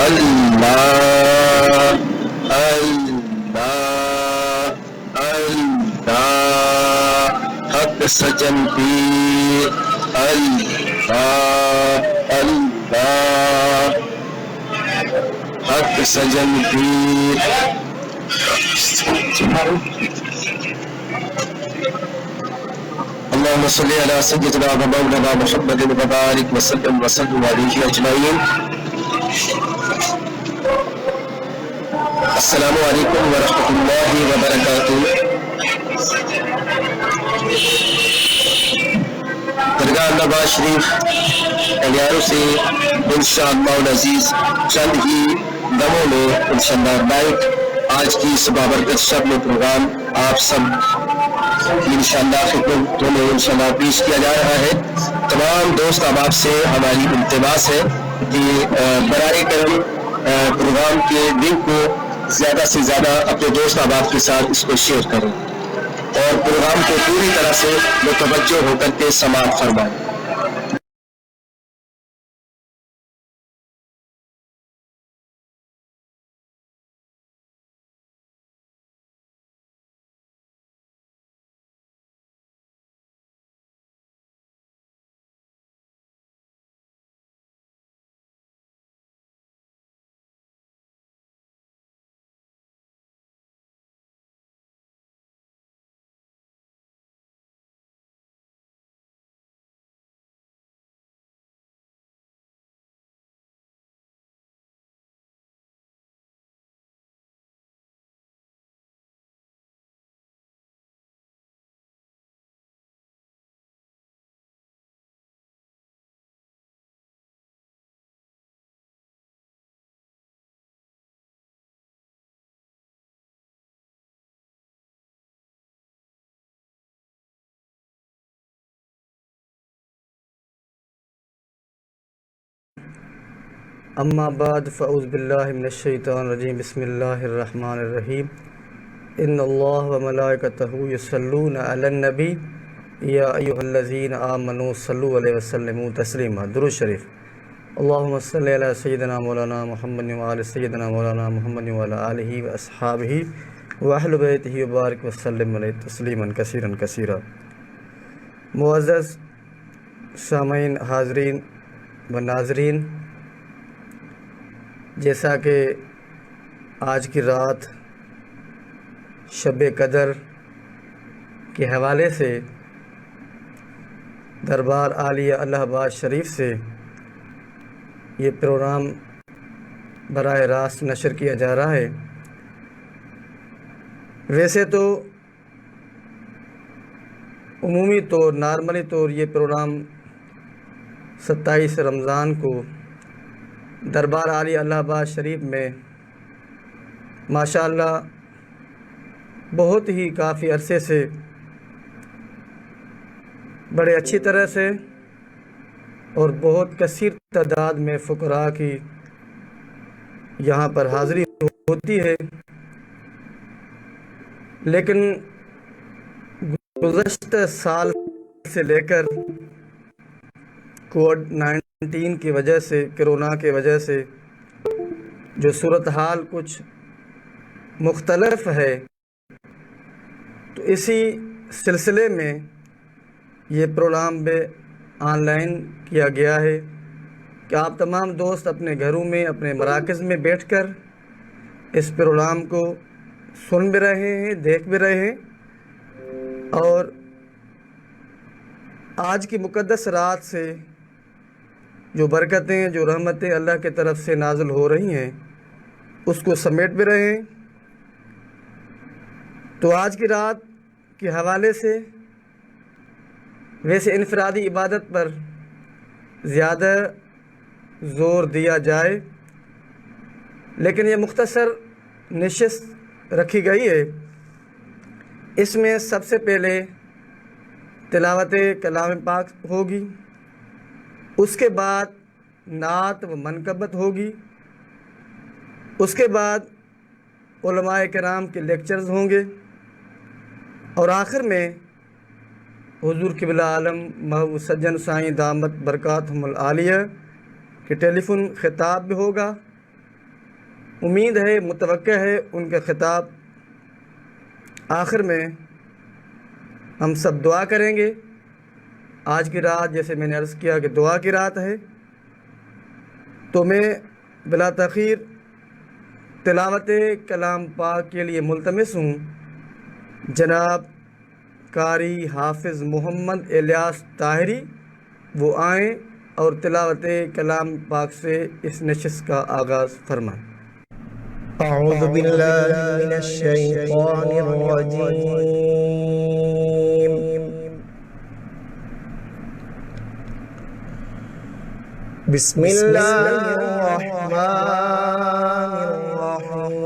اللہ اللہ اللہ حق سجن پیر اللہ اللہ حق سجن پیر اللهم صل على سيدنا ومولانا محمد وبارك وسلم عليه اجمعين. السلام علیکم ورحمۃ اللہ وبرکاتہ. درگاہ نواز شریف الیارو سے انشاءاللہ العزیز چند ہی دموں میں انشاءاللہ نائٹ آج کی اس بابرکت شب میں پروگرام آپ سب انشاءاللہ خدمتوں میں انشاءاللہ پیش کیا جا رہا ہے. تمام دوست احباب سے ہماری التماس ہے کہ برائے کرم پروگرام کے لنک کو زیادہ سے زیادہ اپنے دوست احباب کے ساتھ اس کو شیئر کریں اور پروگرام کو پوری طرح سے متوجہ ہو کر کے سماعت فرمائیں. اما بعد فاعوذ باللہ من الشیطان الرجیم بسم اللہ الرحمن الرحیم ان اللہ وملائکتہ یصلون علی النبی یا ایہا الذین آمنوا صلوا علیہ وسلموا تسلیما. درود شریف. اللہم صلی علی سیدنا مولانا محمد وعلی سیدنا مولانا محمد وعلی آلہ واصحابہ واہل بیتہ وبارک وسلم علیہ تسلیما کثیرا کثیرا. معزز سامعین، حاضرین و ناظرین، جیسا کہ آج کی رات شب قدر کے حوالے سے دربار عالیہ الہ آباد شریف سے یہ پروگرام براہ راست نشر کیا جا رہا ہے. ویسے تو عمومی طور نارملی طور یہ پروگرام 27 رمضان کو دربار عالیہ الہ آباد شریف میں ماشاءاللہ بہت ہی کافی عرصے سے بڑے اچھی طرح سے اور بہت کثیر تعداد میں فقراء کی یہاں پر حاضری ہوتی ہے. لیکن گزشتہ سال سے لے کر کووڈ-19 کی وجہ سے، کرونا کی وجہ سے جو صورتحال کچھ مختلف ہے، تو اسی سلسلے میں یہ پروگرام بھی آن لائن کیا گیا ہے کہ آپ تمام دوست اپنے گھروں میں، اپنے مراکز میں بیٹھ کر اس پروگرام کو سن بھی رہے ہیں، دیکھ بھی رہے ہیں. اور آج کی مقدس رات سے جو برکتیں، جو رحمتیں اللہ کی طرف سے نازل ہو رہی ہیں، اس کو سمیٹ بھی رہے ہیں. تو آج کی رات کے حوالے سے ویسے انفرادی عبادت پر زیادہ زور دیا جائے، لیکن یہ مختصر نشست رکھی گئی ہے. اس میں سب سے پہلے تلاوت کلام پاک ہوگی، اس کے بعد نعت و منقبت ہوگی، اس کے بعد علماء کرام کے لیکچرز ہوں گے، اور آخر میں حضور قبلہ عالم محبوب سجن سائیں دامت برکاتہم العالیہ کے ٹیلی فون خطاب بھی ہوگا. امید ہے، متوقع ہے ان کا خطاب آخر میں ہم سب دعا کریں گے۔ آج کی رات جیسے میں نے عرض کیا کہ دعا کی رات ہے، تو میں بلا تاخیر تلاوت کلام پاک کے لیے ملتمس ہوں جناب قاری حافظ محمد الیاس طاہری، وہ آئیں اور تلاوت کلام پاک سے اس نشست کا آغاز فرمائیں۔ أعوذ بالله من الشيطان الرجيم بسم الله الرحمن الرحيم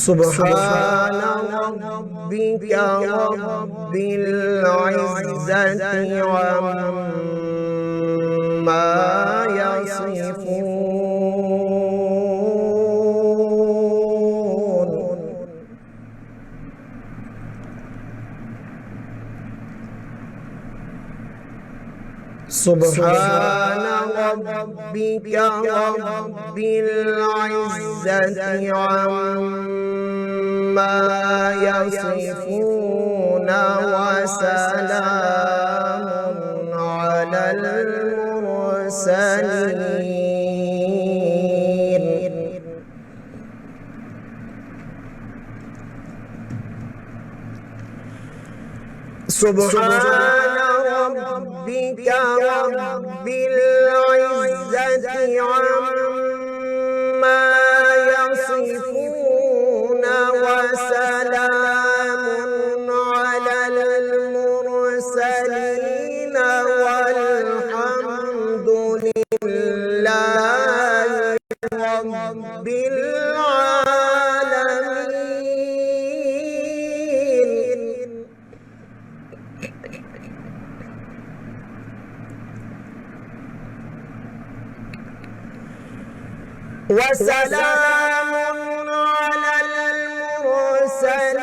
سبحان ربك رب العزة عما يصفون سبحان ربك رب العزة عما يصفون وسلام على المرسلين سبحان ربك رب العزة عما يصفون وسلام على المرسلين والحمد لله رب العالمين. وسلام على المرسلين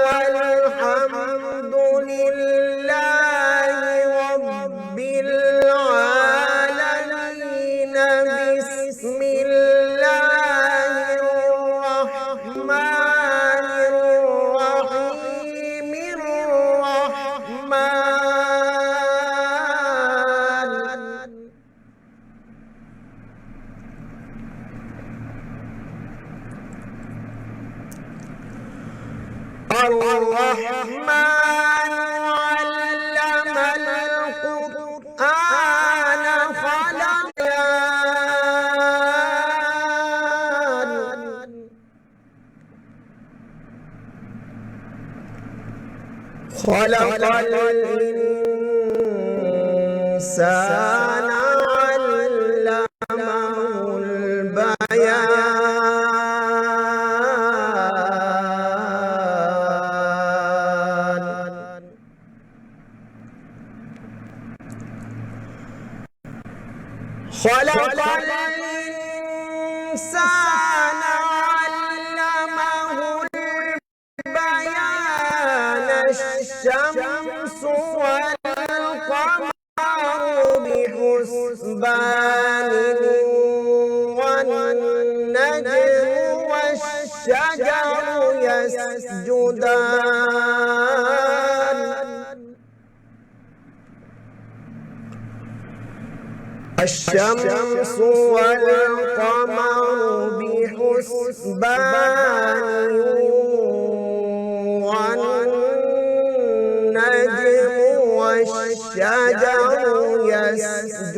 والحمد لله رب العالمين. بسم الله الرحمن الرحيم. الرحمن علم القرآن خلق الإنسان علمه البيان. خلق الإنسان علمه البيان. الشمس والقمر بحسبان والنجم والشجر يسجدان. الشمس والقمر بحسبان والنجم والشجر يسجدان.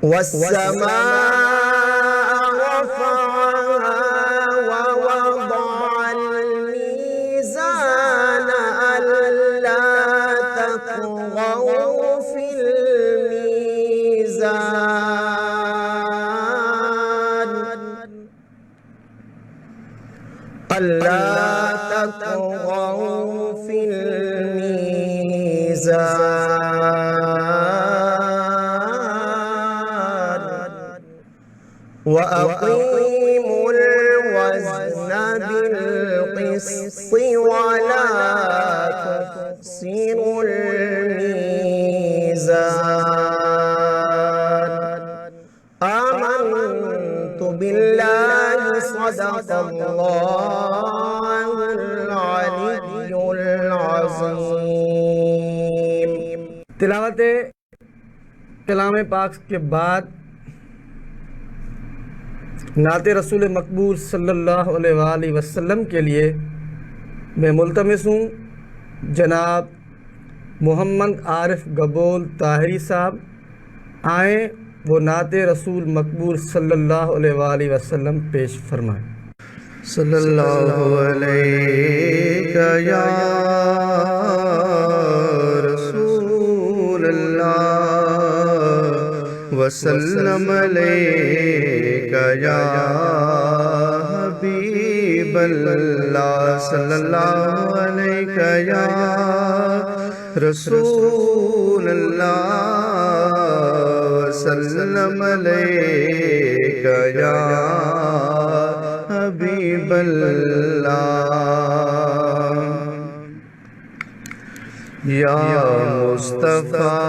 والسماء رفعها ووضع الميزان ألا تطغوا في الميزان. ألا تطغوا في الميزان. وأقيموا الوزن بالقسط ولا تخسروا الميزان آمنت بالله صدق الله العلي العظيم. تلاوت کلام پاک کے بعد نعت رسول مقبول صلی اللہ علیہ وآلہ وسلم کے لیے میں ملتمس ہوں جناب محمد عارف گبول طاہری صاحب آئیں وہ نعت رسول مقبول صلی اللہ علیہ وآلہ وسلم پیش فرمائیں. صلی اللہ علیہ یا رسول اللہ وسلم علیہ یا حبیب اللہ صلی اللہ علیہ یا رسول اللہ وسلم علیہ یا حبیب اللہ. یا مصطفیٰ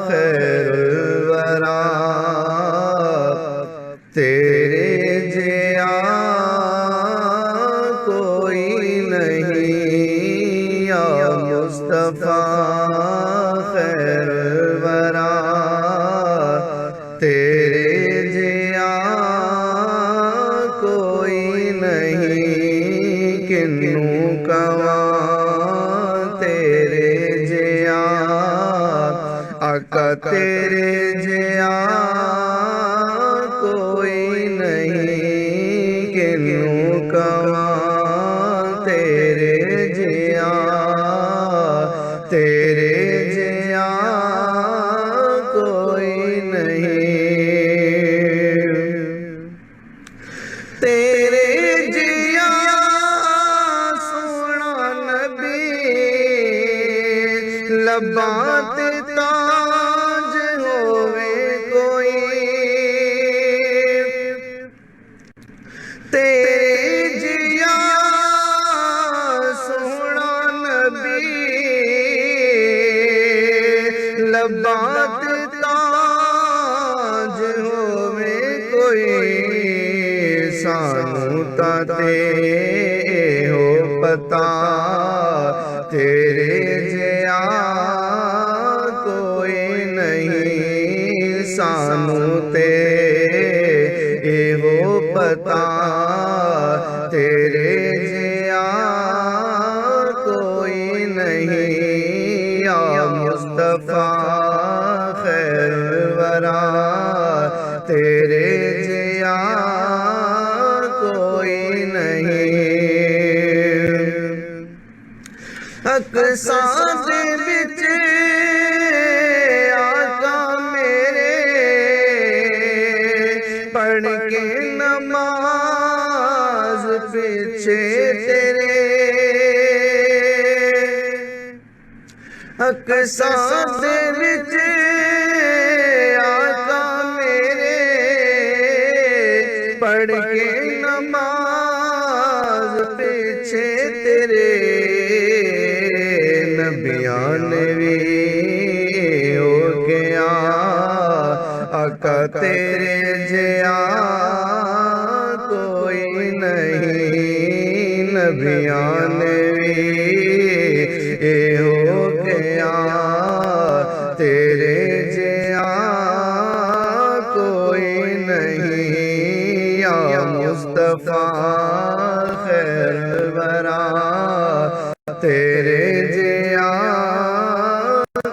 خیر الورا تیرے جیا کوئی نہیں. یا مصطفیٰ خیر الورا تیرے جیا کوئی نہیں. کنوں کواں تیرے جیا آقا تیرے جیا کوئی نہیں. کنوں کواں تیرے جیا تیرے جیا کوئی نہیں. تیرے جیا سونا نبی لباں تے تاج ہووے کوئی. تیرے جیا سونا نبی لباں تے تاج ہووے کوئی. سانوں تاں تے ہو پتا تیرے جیا کوئی نہیں. سانوں تے ہو پتا تیرے جیا کوئی نہیں. یا مصطفیٰ خیر الورا تیرے جیا کوئی نہیں. اقصیٰ دے وچ آقا میرے پڑھ کے نماز پیچھے تیرے. اقصیٰ دے وچ آقا میرے پڑھ کے نماز پیچھے تیرے. نبیاں نے بھی ہو گیا آقا تیرے جیا کوئی نہیں. نبیاں نے بھی ہو گیا تیرے جیا کوئی نہیں. یا مصطفیٰ خیر الورا تیرے جیا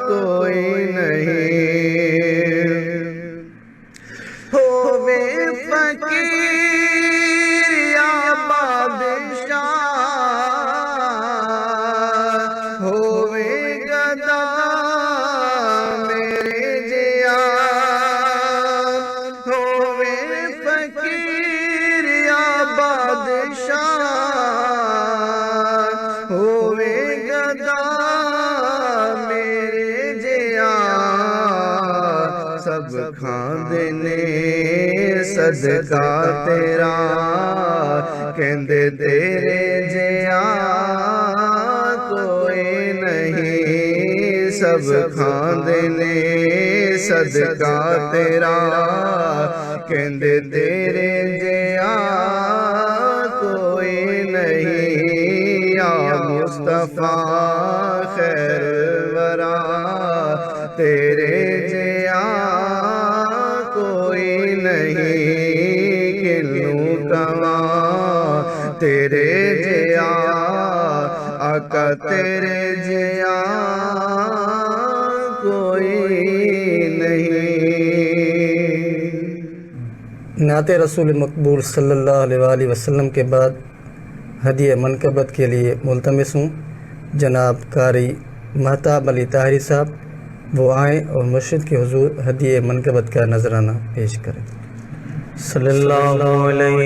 کوئی نہیں. ہووے فقیر یا بادشاہ ہووے گدا میرے جیا. ہووے فقیر یا بادشاہ ہووے گدا میرے جیا. سب کھاندے نے صدقہ تیرا کہندے تیرے جیا کوئی نہیں سب کھاندے نے صدقہ تیرا کہندے تیرے جیا کوئی نہیں یا مصطفیٰ خیر ورا تیرے جیا کوئی نہیں کنوں کہاں تیرے جیا آقا تیرے جیا کوئی نہیں۔ نعت رسول مقبول صلی اللہ علیہ وآلہ وسلم کے بعد ہدیہ منقبت کے لیے ملتمس ہوں جناب قاری مہتاب علی طاہری صاحب، وہ آئیں اور مرشد کے حضور ہدیہ منقبت کا نذرانہ پیش کریں۔ صلی اللہ علیہ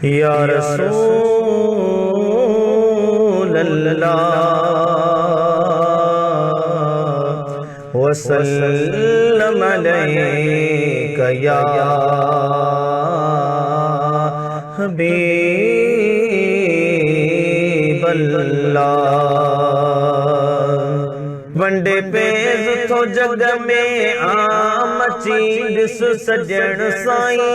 یا رسول اللہ وسلم علیک یا حبیب اللہ۔ ونڈے پیز تو جگ میں عام چیز سجن سائیں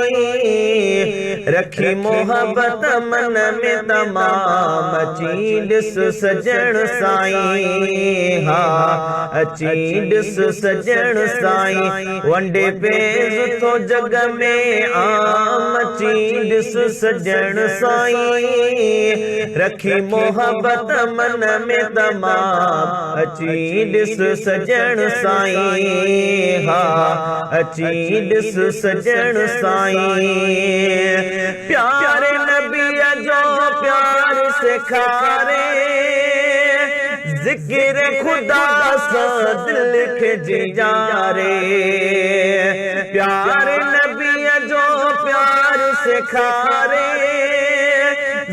رکھی محبت من میں تمام چیز سجن سائیں ہاں چیز سجن سائیں ونڈے پیز تو جگ میں عام چیز سجن سائیں رکھی محبت من میں تمام چیز سجن سائیں ہاں چیز سجن سائیں پیارے نبی جو پیار سے کھارے ذکر خدا سا دل کے جارے پیارے نبی جو پیار سے کھارے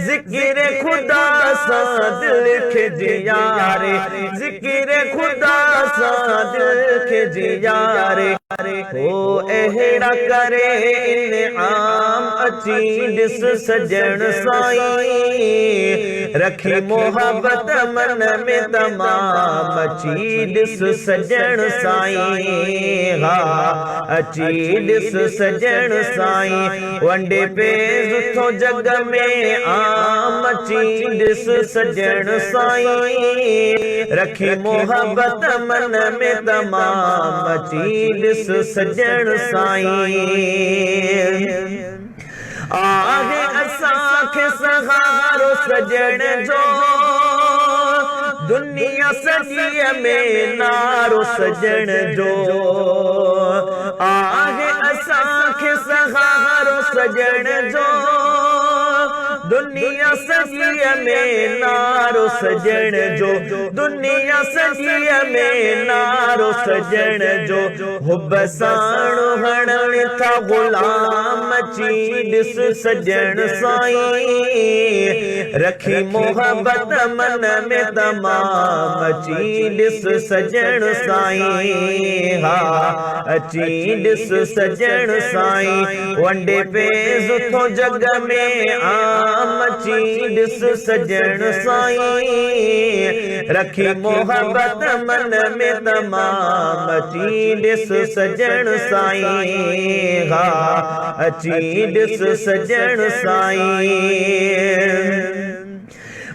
ذکر خدا سا دل کے جارے ذکر خدا سا دل کے جارے وہ اہڑا کرے انعام چیز سجن سائیں رکھی محبت من میں تمام چیز سجن سائیں ہاں چیز سجن سائیں ونڈے پیز تو جگ میں عام چیز سجن سائیں رکھی محبت من میں تمام چیز سجن سائیں آگے اساکھ سہارو سجن جو دنیا سجی میں نارو سجن جو آگے اساکھ سہارو سجن جو دنیا سجی میں نارو سجن جو دنیا سجی میں نارو سجن جو حب سانو ہنن تھا غلام چیز سجن سائیں رکھی محبت من میں تمام چیز سجن سائیں ہاں چیز سجن سائیں ونڈے پیز تو جگ میں عام چیز سجن سائیں رکھی محبت من میں تمام چیز سجن سائیں ہاں چیز سجن سائیں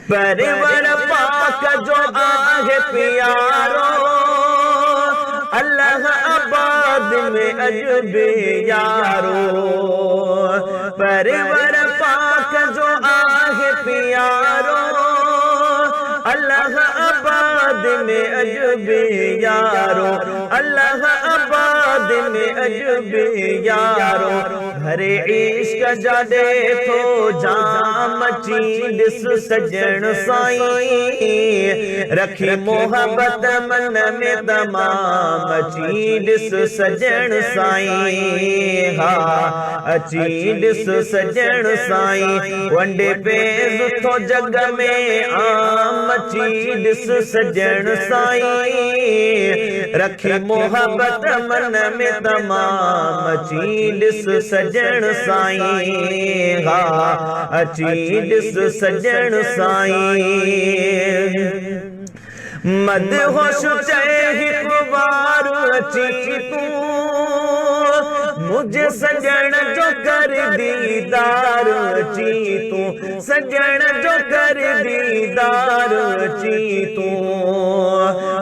پرور پاک جو آگے پیارو اللہ آباد میں عجب یارو پرور پاک جو آگے پیارو اللہ آباد میں عجب یارو اللہ آباد دن عجب یارو بھرے عشق جا دیکھو جام چیڈس سجن سائیں رکھی محبت من میں تمام چیڈس سجن سائیں ہاں چیڈس سجن سائیں ونڈے پیز تھو جگ میں عام چیڈس سجن سائیں رکھی محبت من میں تمام چیڈس سجن سائیں ہاں چیڈس سجن سائیں مد ہوش چاہے بار اچی تو مجھے سجن جو کر دیدار اچی تو سجن جو کر دیدار اچی تو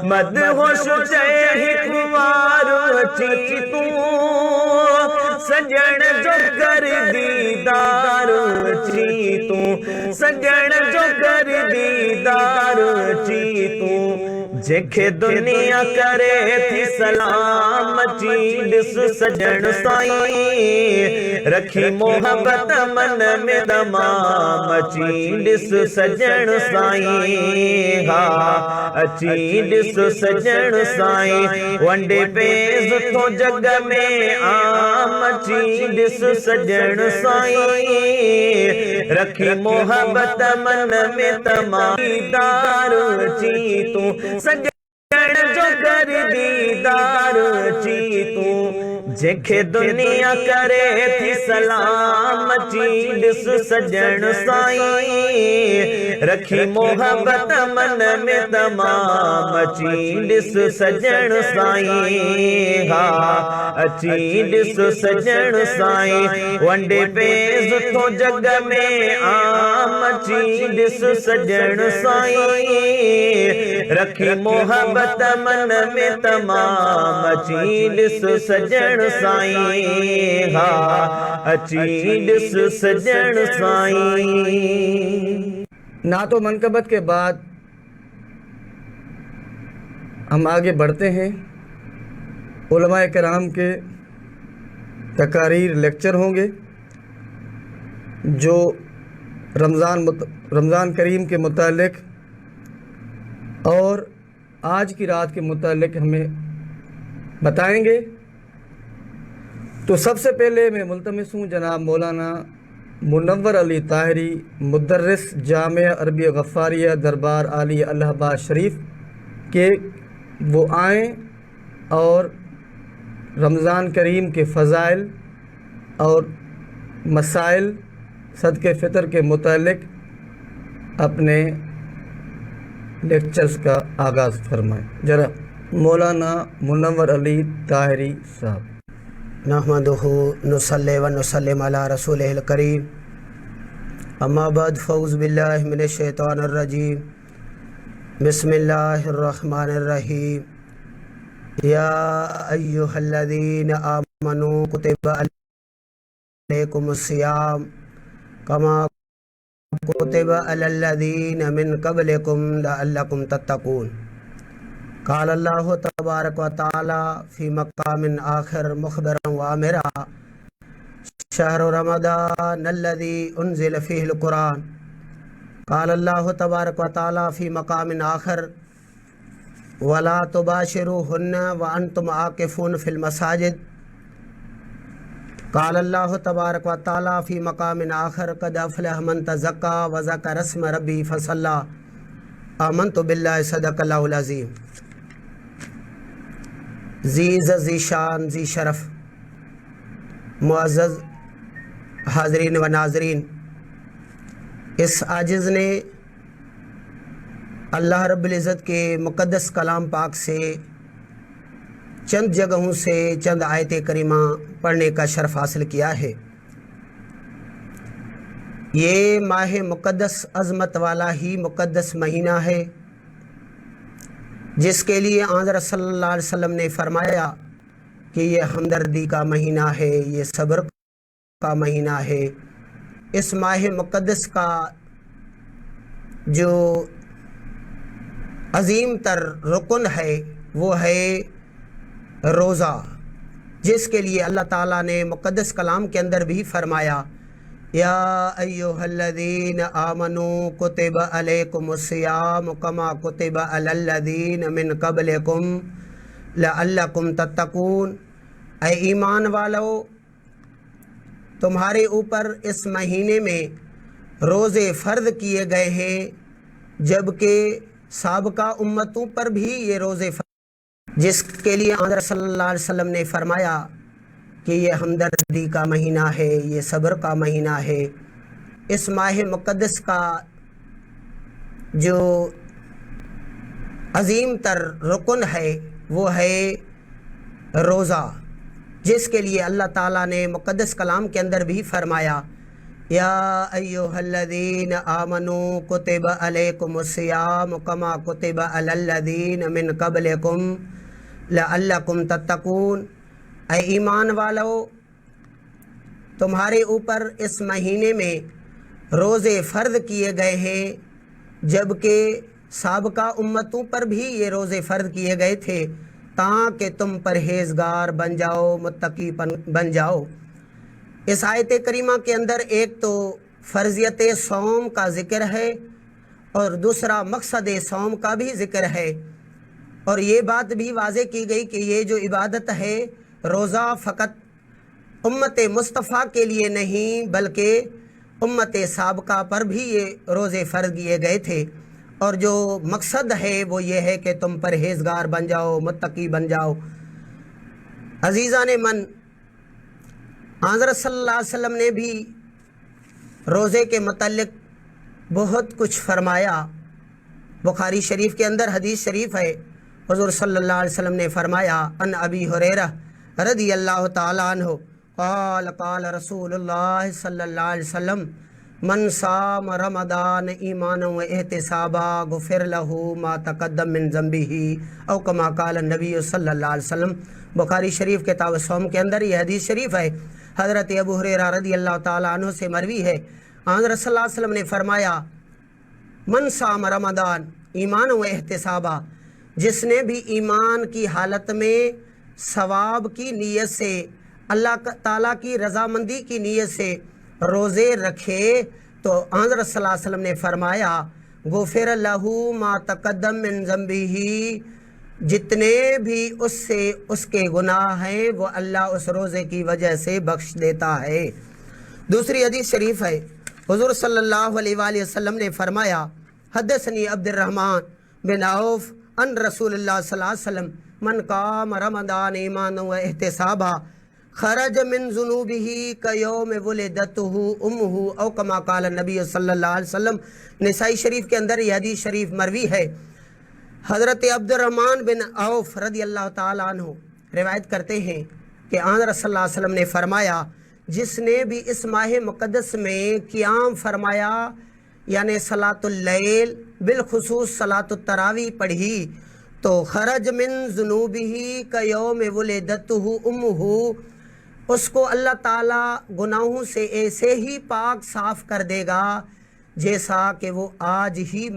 مد ہوش چاہے بار اچی تو سجن جو کر دیدار اچی تو سجن جو کر دیدار اچی تو جکھے دنیا کرے تھی سلام چیڈس سجن سائیں رکھی محبت من میں تمام چیڈس سجن سائیں ہاں چیڈس سجن سائیں ونڈے پیز تو جگ میں عام چیڈس سجن سائیں رکھی محبت من میں تمام دیدار چی تو سجن جو کر دیدار چی تو جکھے دنیا کرے تھی سلام چیڈس سجن سائیں رکھی محبت من میں تمام چیڈس سجن سائیں ہاں چیڈس سجن سائیں ونڈے پیز تو جگ میں عام چیڈس سجن سائیں رکھی محبت من میں تمام چیڈس سجن سائیں ہاں چیڈس سجن سائیں نعت و منقبت کے بعد ہم آگے بڑھتے ہیں علماء کرام کے تقاریر لیکچر ہوں گے جو رمضان کریم کے متعلق اور آج کی رات کے متعلق ہمیں بتائیں گے۔ تو سب سے پہلے میں ملتمس ہوں جناب مولانا منور علی طاہری مدرس جامعہ عربی غفاریہ دربار عالی الہ آباد شریف کہ وہ آئیں اور رمضان کریم کے فضائل اور مسائل صدقہ فطر کے متعلق اپنے لیکچرز کا آغاز فرمائیں۔ ذرا مولانا منور علی طاہری صاحب۔ نحمدہ نصلی و نسلم علی رسولہ الکریم اما بعد فاعوذ باللہ من الشیطان الرجیم بسم اللہ الرحمن الرحیم یا ایہا الذین آمنوا کتب علیکم الصیام کما کتب علی الذین من قبلکم لعلکم تتقون۔ قال اللہ تبارک و تعالی فی مقام آخر مخبرا وامرا شہر رمضان الذی انزل فیہ القرآن۔ قال اللہ تبارک و تعالی فی مقام آخر ولا تباشروہن وانتم عاکفون فی المساجد۔ قال اللہ تبارک و تعالی فی مقام آخر قد افلح من تزکا وذکر اسم ربی فصلی آمنت باللہ صدق اللہ العظیم۔ ذی عزت ذی شان ذی شرف معزز حاضرین و ناظرین، اس عاجز نے اللہ رب العزت کے مقدس کلام پاک سے چند جگہوں سے چند آیت کریمہ پڑھنے کا شرف حاصل کیا ہے۔ یہ ماہ مقدس عظمت والا ہی مقدس مہینہ ہے جس کے لیے حضرت صلی اللہ علیہ وسلم نے فرمایا کہ یہ ہمدردی کا مہینہ ہے، یہ صبر کا مہینہ ہے۔ اس ماہ مقدس کا جو عظیم تر رکن ہے وہ ہے روزہ۔ جس کے لیے اللہ تعالیٰ نے مقدس کلام کے اندر بھی فرمایا یا ایھا الذین آمنوا کتب علیکم الصیام کما کتب علی الذین من قبلکم لعلکم تتقون، اے ایمان والو تمہارے اوپر اس مہینے میں روزے فرض کیے گئے ہیں جبکہ سابقہ امتوں پر بھی یہ روزے فرض، جس کے لیے حضرت صلی اللہ علیہ وسلم نے فرمایا کہ یہ ہمدردی کا مہینہ ہے، یہ صبر کا مہینہ ہے۔ اس ماہ مقدس کا جو عظیم تر رکن ہے وہ ہے روزہ، جس کے لیے اللہ تعالیٰ نے مقدس کلام کے اندر بھی فرمایا یا ایھا الذین آمنوا کتب علیکم الصیام کما کتب علی الذین من قبلکم لعلکم تتقون، اے ایمان والو تمہارے اوپر اس مہینے میں روزے فرض کیے گئے ہیں جبکہ سابقہ امتوں پر بھی یہ روزے فرض کیے گئے تھے تاکہ تم پرہیزگار بن جاؤ، متقی بن جاؤ۔ اس آیت کریمہ کے اندر ایک تو فرضیت صوم کا ذکر ہے اور دوسرا مقصد صوم کا بھی ذکر ہے، اور یہ بات بھی واضح کی گئی کہ یہ جو عبادت ہے روزہ فقط امت مصطفیٰ کے لیے نہیں بلکہ امت سابقہ پر بھی یہ روزے فرض کیے گئے تھے، اور جو مقصد ہے وہ یہ ہے کہ تم پرہیزگار بن جاؤ، متقی بن جاؤ۔ عزیزان من، حضرت صلی اللہ علیہ وسلم نے بھی روزے کے متعلق بہت کچھ فرمایا۔ بخاری شریف کے اندر حدیث شریف ہے، حضور صلی اللہ علیہ وسلم نے فرمایا ان ابی ہریرہ رضی اللہ تعالیٰ عنہ قال قال رسول اللہ صلی اللہ علیہ وسلم من صام رمضان ایمانا و احتسابا غفر له ما تقدم من ذنبه او کما قال النبی صلی اللہ علیہ وسلم۔ بخاری شریف کتاب صوم کے اندر یہ حدیث شریف ہے، حضرت ابو ہریرہ رضی اللہ تعالیٰ عنہ سے مروی ہے، حضرت صلی اللہ علیہ وسلم نے فرمایا من صام رمضان ایمانا و احتسابا، جس نے بھی ایمان کی حالت میں ثواب کی نیت سے، اللہ تعالیٰ کی رضامندی کی نیت سے روزے رکھے تو حضرت صلی اللہ علیہ وسلم نے فرمایا غفر لہ ما تقدم من ذنبہ، جتنے بھی اس سے اس کے گناہ ہیں وہ اللہ اس روزے کی وجہ سے بخش دیتا ہے۔ دوسری حدیث شریف ہے، حضور صلی اللہ علیہ وآلہ وسلم نے فرمایا حدثنی عبد الرحمن بن عوف ان رسول اللہ صلی اللہ علیہ وسلم من قام رمضان ایمانا و احتسابا خرج من ذنوبہ کیوم ولدتہ امہ او کما قال النبی صلی اللہ علیہ وسلم۔ نسائی شریف کے اندر یہ حدیث شریف مروی ہے، حضرت عبد الرحمن بن عوف رضی اللہ تعالیٰ عنہ روایت کرتے ہیں کہ حضرت صلی اللہ علیہ وسلم نے فرمایا جس نے بھی اس ماہ مقدس میں قیام فرمایا یعنی صلاۃ اللیل بالخصوص صلاۃ التراویح پڑھی تو خرج من ذنوبہ کیوم ولدتہ امہ، اس کو اللہ تعالیٰ گناہوں سے ایسے ہی پاک صاف کر دے گا جیسا کہ وہ آج ہی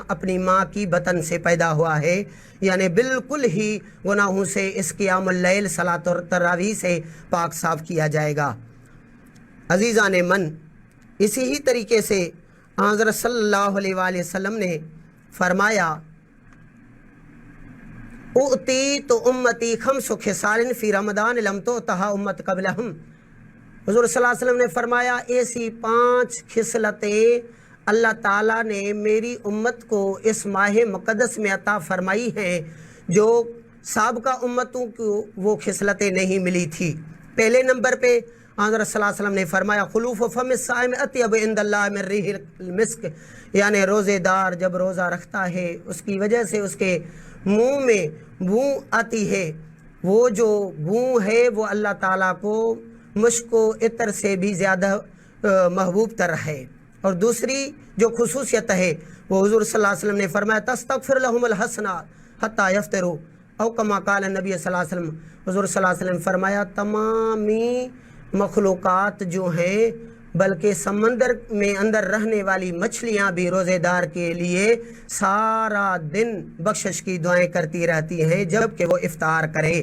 اپنی ماں کی بطن سے پیدا ہوا ہے، یعنی بالکل ہی گناہوں سے اس قیام اللیل صلاۃ التراویح سے پاک صاف کیا جائے گا۔ عزیزان من، اسی ہی طریقے سے حضرت صلی اللہ علیہ وآلہ وسلم نے فرمایا اُؤتی تو امتی خمس خصال فی رمضان لم تؤتھا امت قبلہم۔ حضور صلی اللہ علیہ وسلم نے فرمایا ایسی 5 خصلتیں اللہ تعالیٰ نے میری امت کو اس ماہ مقدس میں عطا فرمائی ہیں جو سابقہ امتوں کو وہ خصلتیں نہیں ملی تھی۔ پہلے نمبر پہ حضرت صلی اللہ علیہ وسلم نے فرمایا خلوف فم الصائم اطیب عند اللہ من ریح المسک، یعنی روزے دار جب روزہ رکھتا ہے اس کی وجہ سے اس کے منہ میں بو آتی ہے، وہ جو بو ہے وہ اللہ تعالیٰ کو مشک و عطر سے بھی زیادہ محبوب تر ہے۔ اور دوسری جو خصوصیت ہے وہ حضور صلی اللہ علیہ وسلم نے فرمایا تستغفر لهم الحسنات حتی یفطروا او کما قال النبی صلی اللہ علیہ وسلم۔ حضور صلی اللہ علیہ وسلم فرمایا تمامی مخلوقات جو ہیں بلکہ سمندر میں اندر رہنے والی مچھلیاں بھی روزے دار کے لیے سارا دن بخشش کی دعائیں کرتی رہتی ہیں جب کہ وہ افطار کرے۔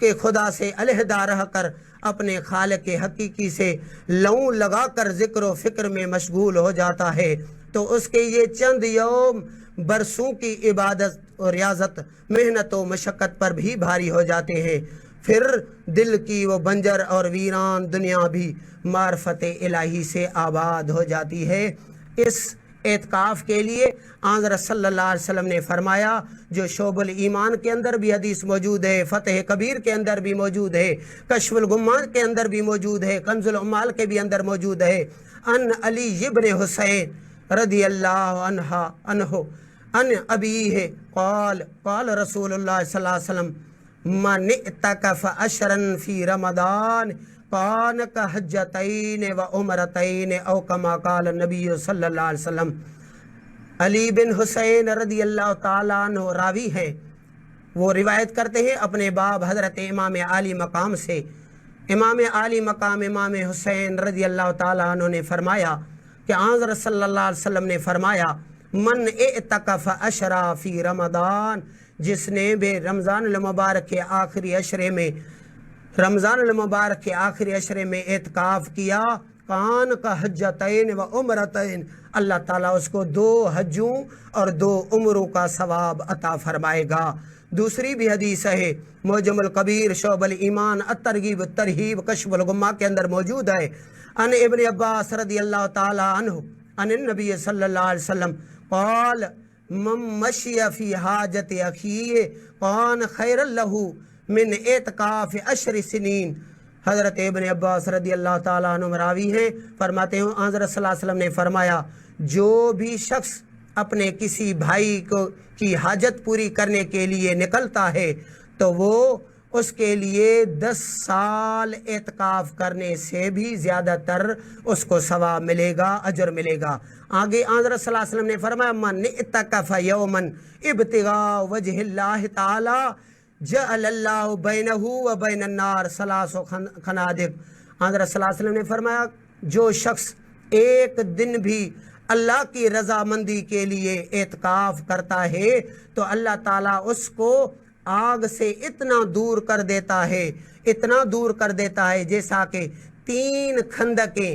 کہ خدا سے علیحدہ رہ کر اپنے خالق حقیقی سے لوں لگا کر ذکر و فکر میں مشغول ہو جاتا ہے تو اس کے یہ چند یوم برسوں کی عبادت و ریاضت محنت و مشقت پر بھی بھاری ہو جاتے ہیں، پھر دل کی وہ بنجر اور ویران دنیا بھی معرفت الہی سے آباد ہو جاتی ہے۔ اس اعتکاف کے لیے حضرت صلی اللہ علیہ وسلم نے فرمایا، جو شعب الایمان کے اندر بھی حدیث موجود ہے، فتح کبیر کے اندر بھی موجود ہے، کشف الغمان کے اندر بھی موجود ہے، کنز العمال کے بھی اندر موجود ہے، ان علی ابن حسین رضی اللہ عنہ ان ابیہ قال رسول اللہ صلی اللہ علیہ وسلم من اعتکف عشرا فی رمضان کان کحجتین و عمرتین او کما قال النبی صلی اللہ علیہ وسلم۔ علی بن حسین رضی اللہ تعالیٰ عنہ راوی ہیں، وہ روایت کرتے ہیں اپنے باب حضرت امام عالی مقام سے۔ امام عالی مقام امام حسین رضی اللہ تعالیٰ عنہ نے فرمایا کہ حضرت صلی اللہ علیہ وسلم نے فرمایا، من اعتکف عشرا فی رمضان، جس نے بے رمضان المبارک کے آخری عشرے میں اعتکاف کیا، کان کا حجتین و عمرتین، اللہ تعالیٰ اس کو 2 حجوں اور 2 عمروں کا ثواب عطا فرمائے گا۔ دوسری بھی حدیث ہے، معجم الکبیر شعب الایمان الترغیب الترہیب کشف الغمہ کے اندر موجود ہے، ان ابن عباس رضی اللہ تعالی عنہ ان النبی صلی اللہ علیہ وسلم قال من مشی فی حاجت اخیہ کان خیر لہ من اعتکاف 10 سنین۔ حضرت ابن عباس رضی اللہ تعالیٰ عنہ راوی ہیں، فرماتے ہیں حضرت صلی اللہ علیہ وسلم نے فرمایا، جو بھی شخص اپنے کسی بھائی کی حاجت پوری کرنے کے لیے نکلتا ہے تو وہ اس کے لیے 10 سال اعتکاف کرنے سے بھی زیادہ تر اس کو ثواب ملے گا، اجر ملے گا۔ آگے حضرت صلی اللہ علیہ وسلم نے فرمایا، من اعتکف یوما ابتغاء وجہ اللہ تعالی جعل اللہ بینہ و بین النار 3 خنادق۔ حضرت صلی اللہ علیہ وسلم نے فرمایا، جو شخص ایک دن بھی اللہ کی رضامندی کے لیے اعتکاف کرتا ہے تو اللہ تعالیٰ اس کو آگ سے اتنا دور کر دیتا ہے جیسا کہ 3 خندقیں۔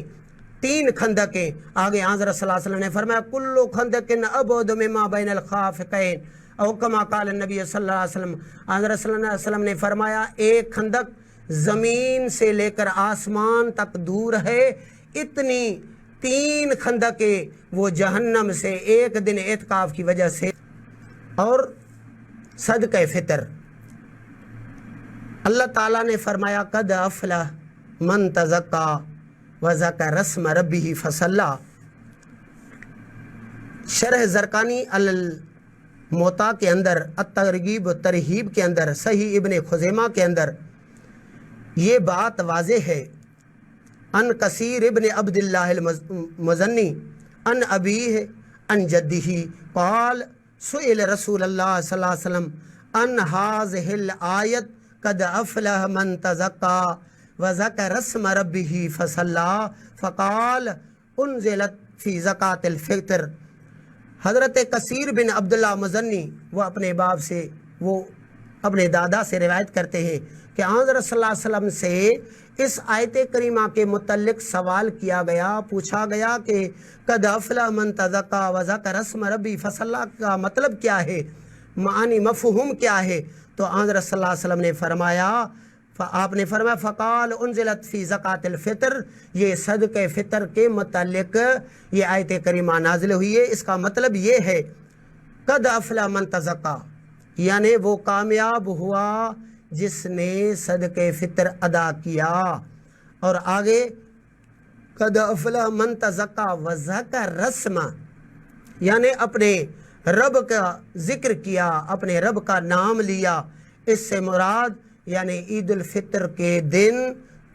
آگے حضرت صلی اللہ علیہ وسلم نے فرمایا، کلو خندقن ابعد مما بین الخافقین او کما قال النبی صلی اللہ علیہ وسلم۔ حضرت صلی اللہ علیہ وسلم نے فرمایا، ایک خندق زمین سے لے کر آسمان تک دور ہے، اتنی 3 خندقیں وہ جہنم سے ایک دن اعتکاف کی وجہ سے۔ اور صدقہ فطر، اللہ تعالیٰ نے فرمایا، قد افلح من تزکا وذکر اسم ربہ فصلی۔ شرح زرقانی الموطا کے اندر الترغیب والترہیب کے اندر صحیح ابن خزیمہ کے اندر یہ بات واضح ہے، ان کثیر ابن عبداللہ المزنی ان ابیہ ان جدہ قال سئل رسول اللہ صلی اللہ علیہ وسلم ان ہذہ الآیت قد افلح من تزکا وذکر اسم ربہ فصلی فقال انزلت فی زکاۃ الفطر۔ حضرت کثیر بن عبداللہ مزنی وہ اپنے باپ سے، وہ اپنے دادا سے روایت کرتے ہیں کہ حضرت صلی اللہ علیہ وسلم سے اس آیت کریمہ کے متعلق سوال کیا گیا، پوچھا گیا کہ قد افلح من تزکا وذکر اسم ربہ فصلی کا مطلب کیا ہے، معنی مفہوم کیا ہے؟ تو حضرت صلی اللہ علیہ وسلم نے فرمایا، آپ نے فرمایا فقال انزلت فی زکاۃ الفطر، یہ صدقہ فطر کے متعلق یہ آیت کریمہ نازل ہوئی ہے۔ اس کا مطلب یہ ہے قد افلح من تزکا، یعنی وہ کامیاب ہوا جس نے صدقہ فطر ادا کیا۔ اور آگے قد افلح من تزکا وذکر اسم، یعنی اپنے رب کا ذکر کیا، اپنے رب کا نام لیا۔ اس سے مراد یعنی عید الفطر کے دن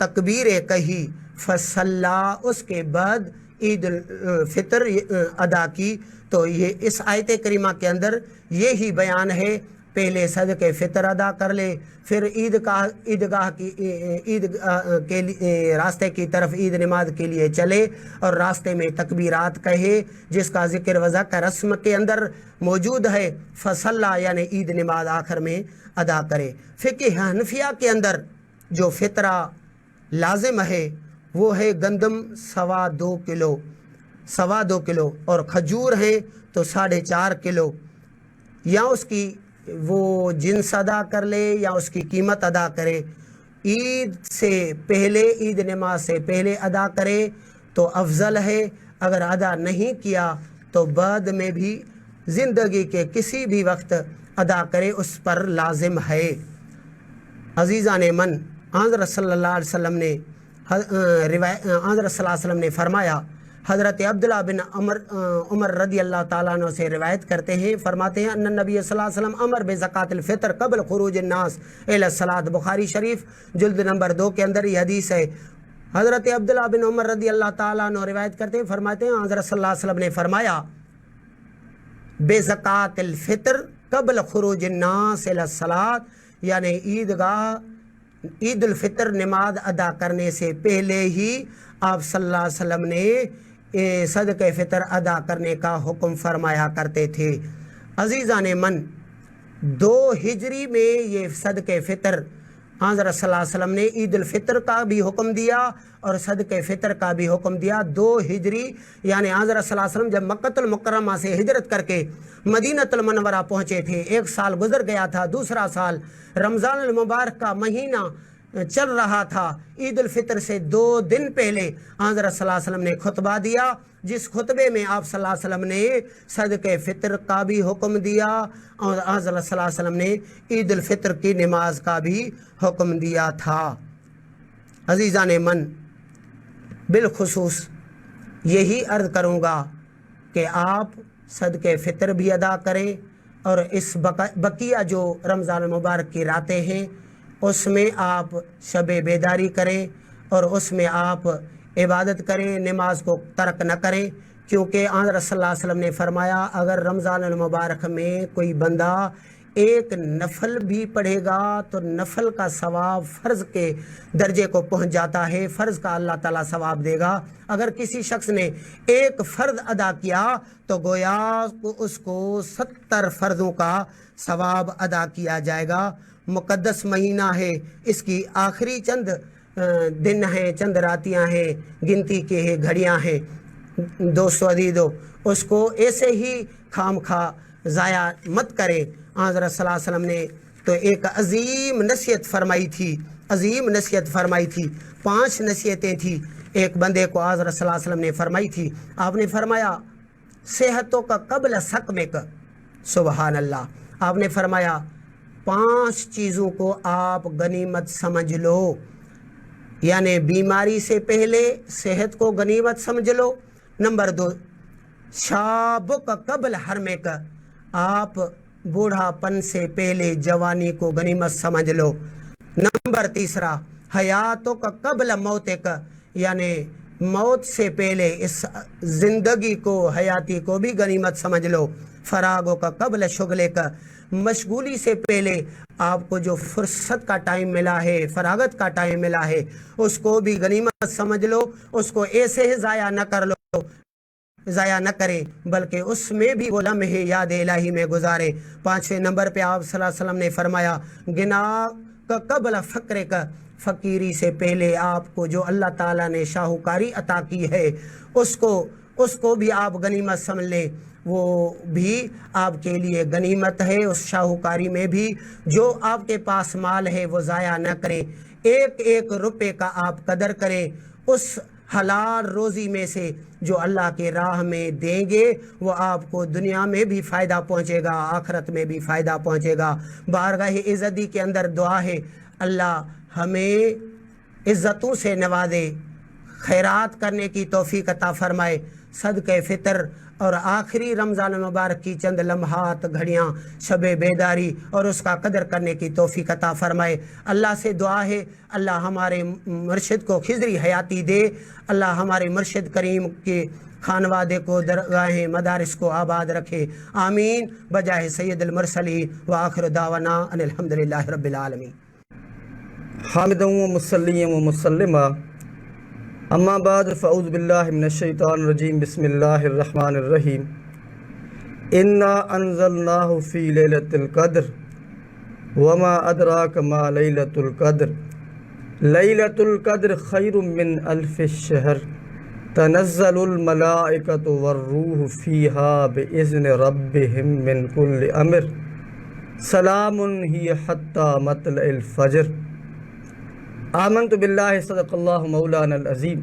تکبیر کہی، فصلی، اس کے بعد عید الفطر ادا کی۔ تو یہ اس آیت کریمہ کے اندر یہی بیان ہے، پہلے صدقہ فطر ادا کر لے، پھر عیدگاہ کے راستے کی طرف عید نماز کے لیے چلے اور راستے میں تکبیرات کہے، جس کا ذکر وذکر رسم کے اندر موجود ہے، فصلا یعنی عید نماز آخر میں ادا کرے۔ فقہ حنفیہ کے اندر جو فطرہ لازم ہے وہ ہے گندم 2.25 کلو اور کھجور ہیں تو 4.5 کلو، یا اس کی وہ جنس ادا کر لے یا اس کی قیمت ادا کرے۔ عید سے پہلے، عید نماز سے پہلے ادا کرے تو افضل ہے، اگر ادا نہیں کیا تو بعد میں بھی زندگی کے کسی بھی وقت ادا کرے، اس پر لازم ہے۔ عزیزان من، حضرت صلی اللہ علیہ وسلم نے حضرت صلی اللہ علیہ وسلم نے فرمایا، حضرت عبداللہ بن عمر رضی اللہ تعالیٰ عنہ سے روایت کرتے ہیں، فرماتے ہیں ان نبی صلی اللہ علیہ وسلم امر بزکوٰۃ الفطر قبل خروج الناس الی الصلاۃ، بخاری شریف جلد نمبر 2 کے اندر یہ حدیث ہے۔ حضرت عبداللہ بن عمر رضی اللہ تعالیٰ عنہ روایت کرتے ہیں، فرماتے ہیں حضرت صلی اللہ علیہ وسلم نے فرمایا بزکوٰۃ الفطر قبل خروج الناس الی الصلاۃ، یعنی عید الفطر نماز ادا کرنے سے پہلے ہی آپ صلی اللہ علیہ وسلم نے صدقہ فطر ادا کرنے کا حکم فرمایا کرتے تھے۔ عزیزان من، 2 ہجری میں یہ صدقہ فطر حضرت صلی اللہ علیہ وسلم نے عید الفطر کا بھی حکم دیا اور صدقہ فطر کا بھی حکم دیا۔ 2 ہجری یعنی حضرت صلی اللہ علیہ وسلم جب مکۃ المکرمہ سے ہجرت کر کے مدینہ المنورہ پہنچے تھے، 1 سال گزر گیا تھا، دوسرا سال رمضان المبارک کا مہینہ چل رہا تھا۔ عید الفطر سے 2 دن پہلے حضرت صلی اللہ علیہ وسلم نے خطبہ دیا، جس خطبے میں آپ صلی اللہ علیہ وسلم نے صدقہ فطر کا بھی حکم دیا اور حضرت صلی اللہ علیہ وسلم نے عید الفطر کی نماز کا بھی حکم دیا تھا۔ عزیزان من، بالخصوص یہی عرض کروں گا کہ آپ صدقہ فطر بھی ادا کریں اور اس بقیہ جو رمضان المبارک کی راتیں ہیں اس میں آپ شب بیداری کریں اور اس میں آپ عبادت کریں، نماز کو ترک نہ کریں، کیونکہ حضرت صلی اللہ علیہ وسلم نے فرمایا اگر رمضان المبارک میں کوئی بندہ ایک نفل بھی پڑھے گا تو نفل کا ثواب فرض کے درجے کو پہنچ جاتا ہے، فرض کا اللہ تعالیٰ ثواب دے گا۔ اگر کسی شخص نے ایک فرض ادا کیا تو گویا اس کو 70 فرضوں کا ثواب ادا کیا جائے گا۔ مقدس مہینہ ہے، اس کی آخری چند دن ہیں، چند راتیاں ہیں، گنتی کے ہیں، گھڑیاں ہیں۔ دوستو عزیزو، اس کو ایسے ہی خام خواہ ضائع مت کریں۔ حضرت صلی اللہ علیہ وسلم نے تو ایک عظیم نصیحت فرمائی تھی، 5 نصیحتیں تھیں ایک بندے کو حضرت صلی اللہ علیہ وسلم نے فرمائی تھی۔ آپ نے فرمایا صحتوں کا قبل سقمک، سبحان اللہ۔ آپ نے فرمایا 5 چیزوں کو آپ غنیمت سمجھ لو، یعنی بیماری سے پہلے صحت کو غنیمت سمجھ لو۔ نمبر 2، شابک قبل حرمک، آپ بوڑھا پن سے پہلے جوانی کو غنیمت سمجھ لو۔ نمبر 3، حیاتوں کا قبل موتک، یعنی موت سے پہلے اس زندگی کو، حیاتی کو بھی غنیمت سمجھ لو۔ فراغوں کا قبل شغلے کا، مشغولی سے پہلے آپ کو جو فرصت کا ٹائم ملا ہے، فراغت کا ٹائم ملا ہے، اس کو بھی غنیمت سمجھ لو، اس کو ایسے ہی ضائع نہ کر لو، ضائع نہ کریں بلکہ اس میں بھی وہ لمحے یاد الہی میں گزارے۔ 5ویں نمبر پہ آپ صلی اللہ علیہ وسلم نے فرمایا گنا کا قبل فقر کا، فقیری سے پہلے آپ کو جو اللہ تعالیٰ نے شاہوکاری عطا کی ہے اس کو بھی آپ غنیمت سمجھ لیں، وہ بھی آپ کے لیے غنیمت ہے۔ اس شاہوکاری میں بھی جو آپ کے پاس مال ہے وہ ضائع نہ کریں، 1 روپے کا آپ قدر کریں۔ اس حلال روزی میں سے جو اللہ کے راہ میں دیں گے وہ آپ کو دنیا میں بھی فائدہ پہنچے گا، آخرت میں بھی فائدہ پہنچے گا۔ بارگاہ عزتی کے اندر دعا ہے اللہ ہمیں عزتوں سے نوازے، خیرات کرنے کی توفیق عطا فرمائے، صدقہ فطر اور آخری رمضان مبارک کی چند لمحات، گھڑیاں، شب بیداری اور اس کا قدر کرنے کی توفیق عطا فرمائے۔ اللہ سے دعا ہے اللہ ہمارے مرشد کو خضری حیاتی دے، اللہ ہمارے مرشد کریم کے خانوادے کو، درگاہیں، مدارس کو آباد رکھے، آمین بجاہ سید المرسلین وآخر دعوانا ان الحمدللہ رب العالمین۔ حامدا و مسلیا و مسلما، اما بعد فاعوذ باللہ من الشیطان الرجیم، بسم اللہ الرحمن الرحیم۔ انا انزلناہ فی لیلۃ القدر وما ادراک ما لیلۃ القدر لیلۃ القدر خیر من الف الشہر تنزل الملائکۃ والروح فیہا بإذن ربہم من کل امر سلام ہی حتی مطلع الفجر۔ آمنت باللہ صدق اللہ مولانا العظیم۔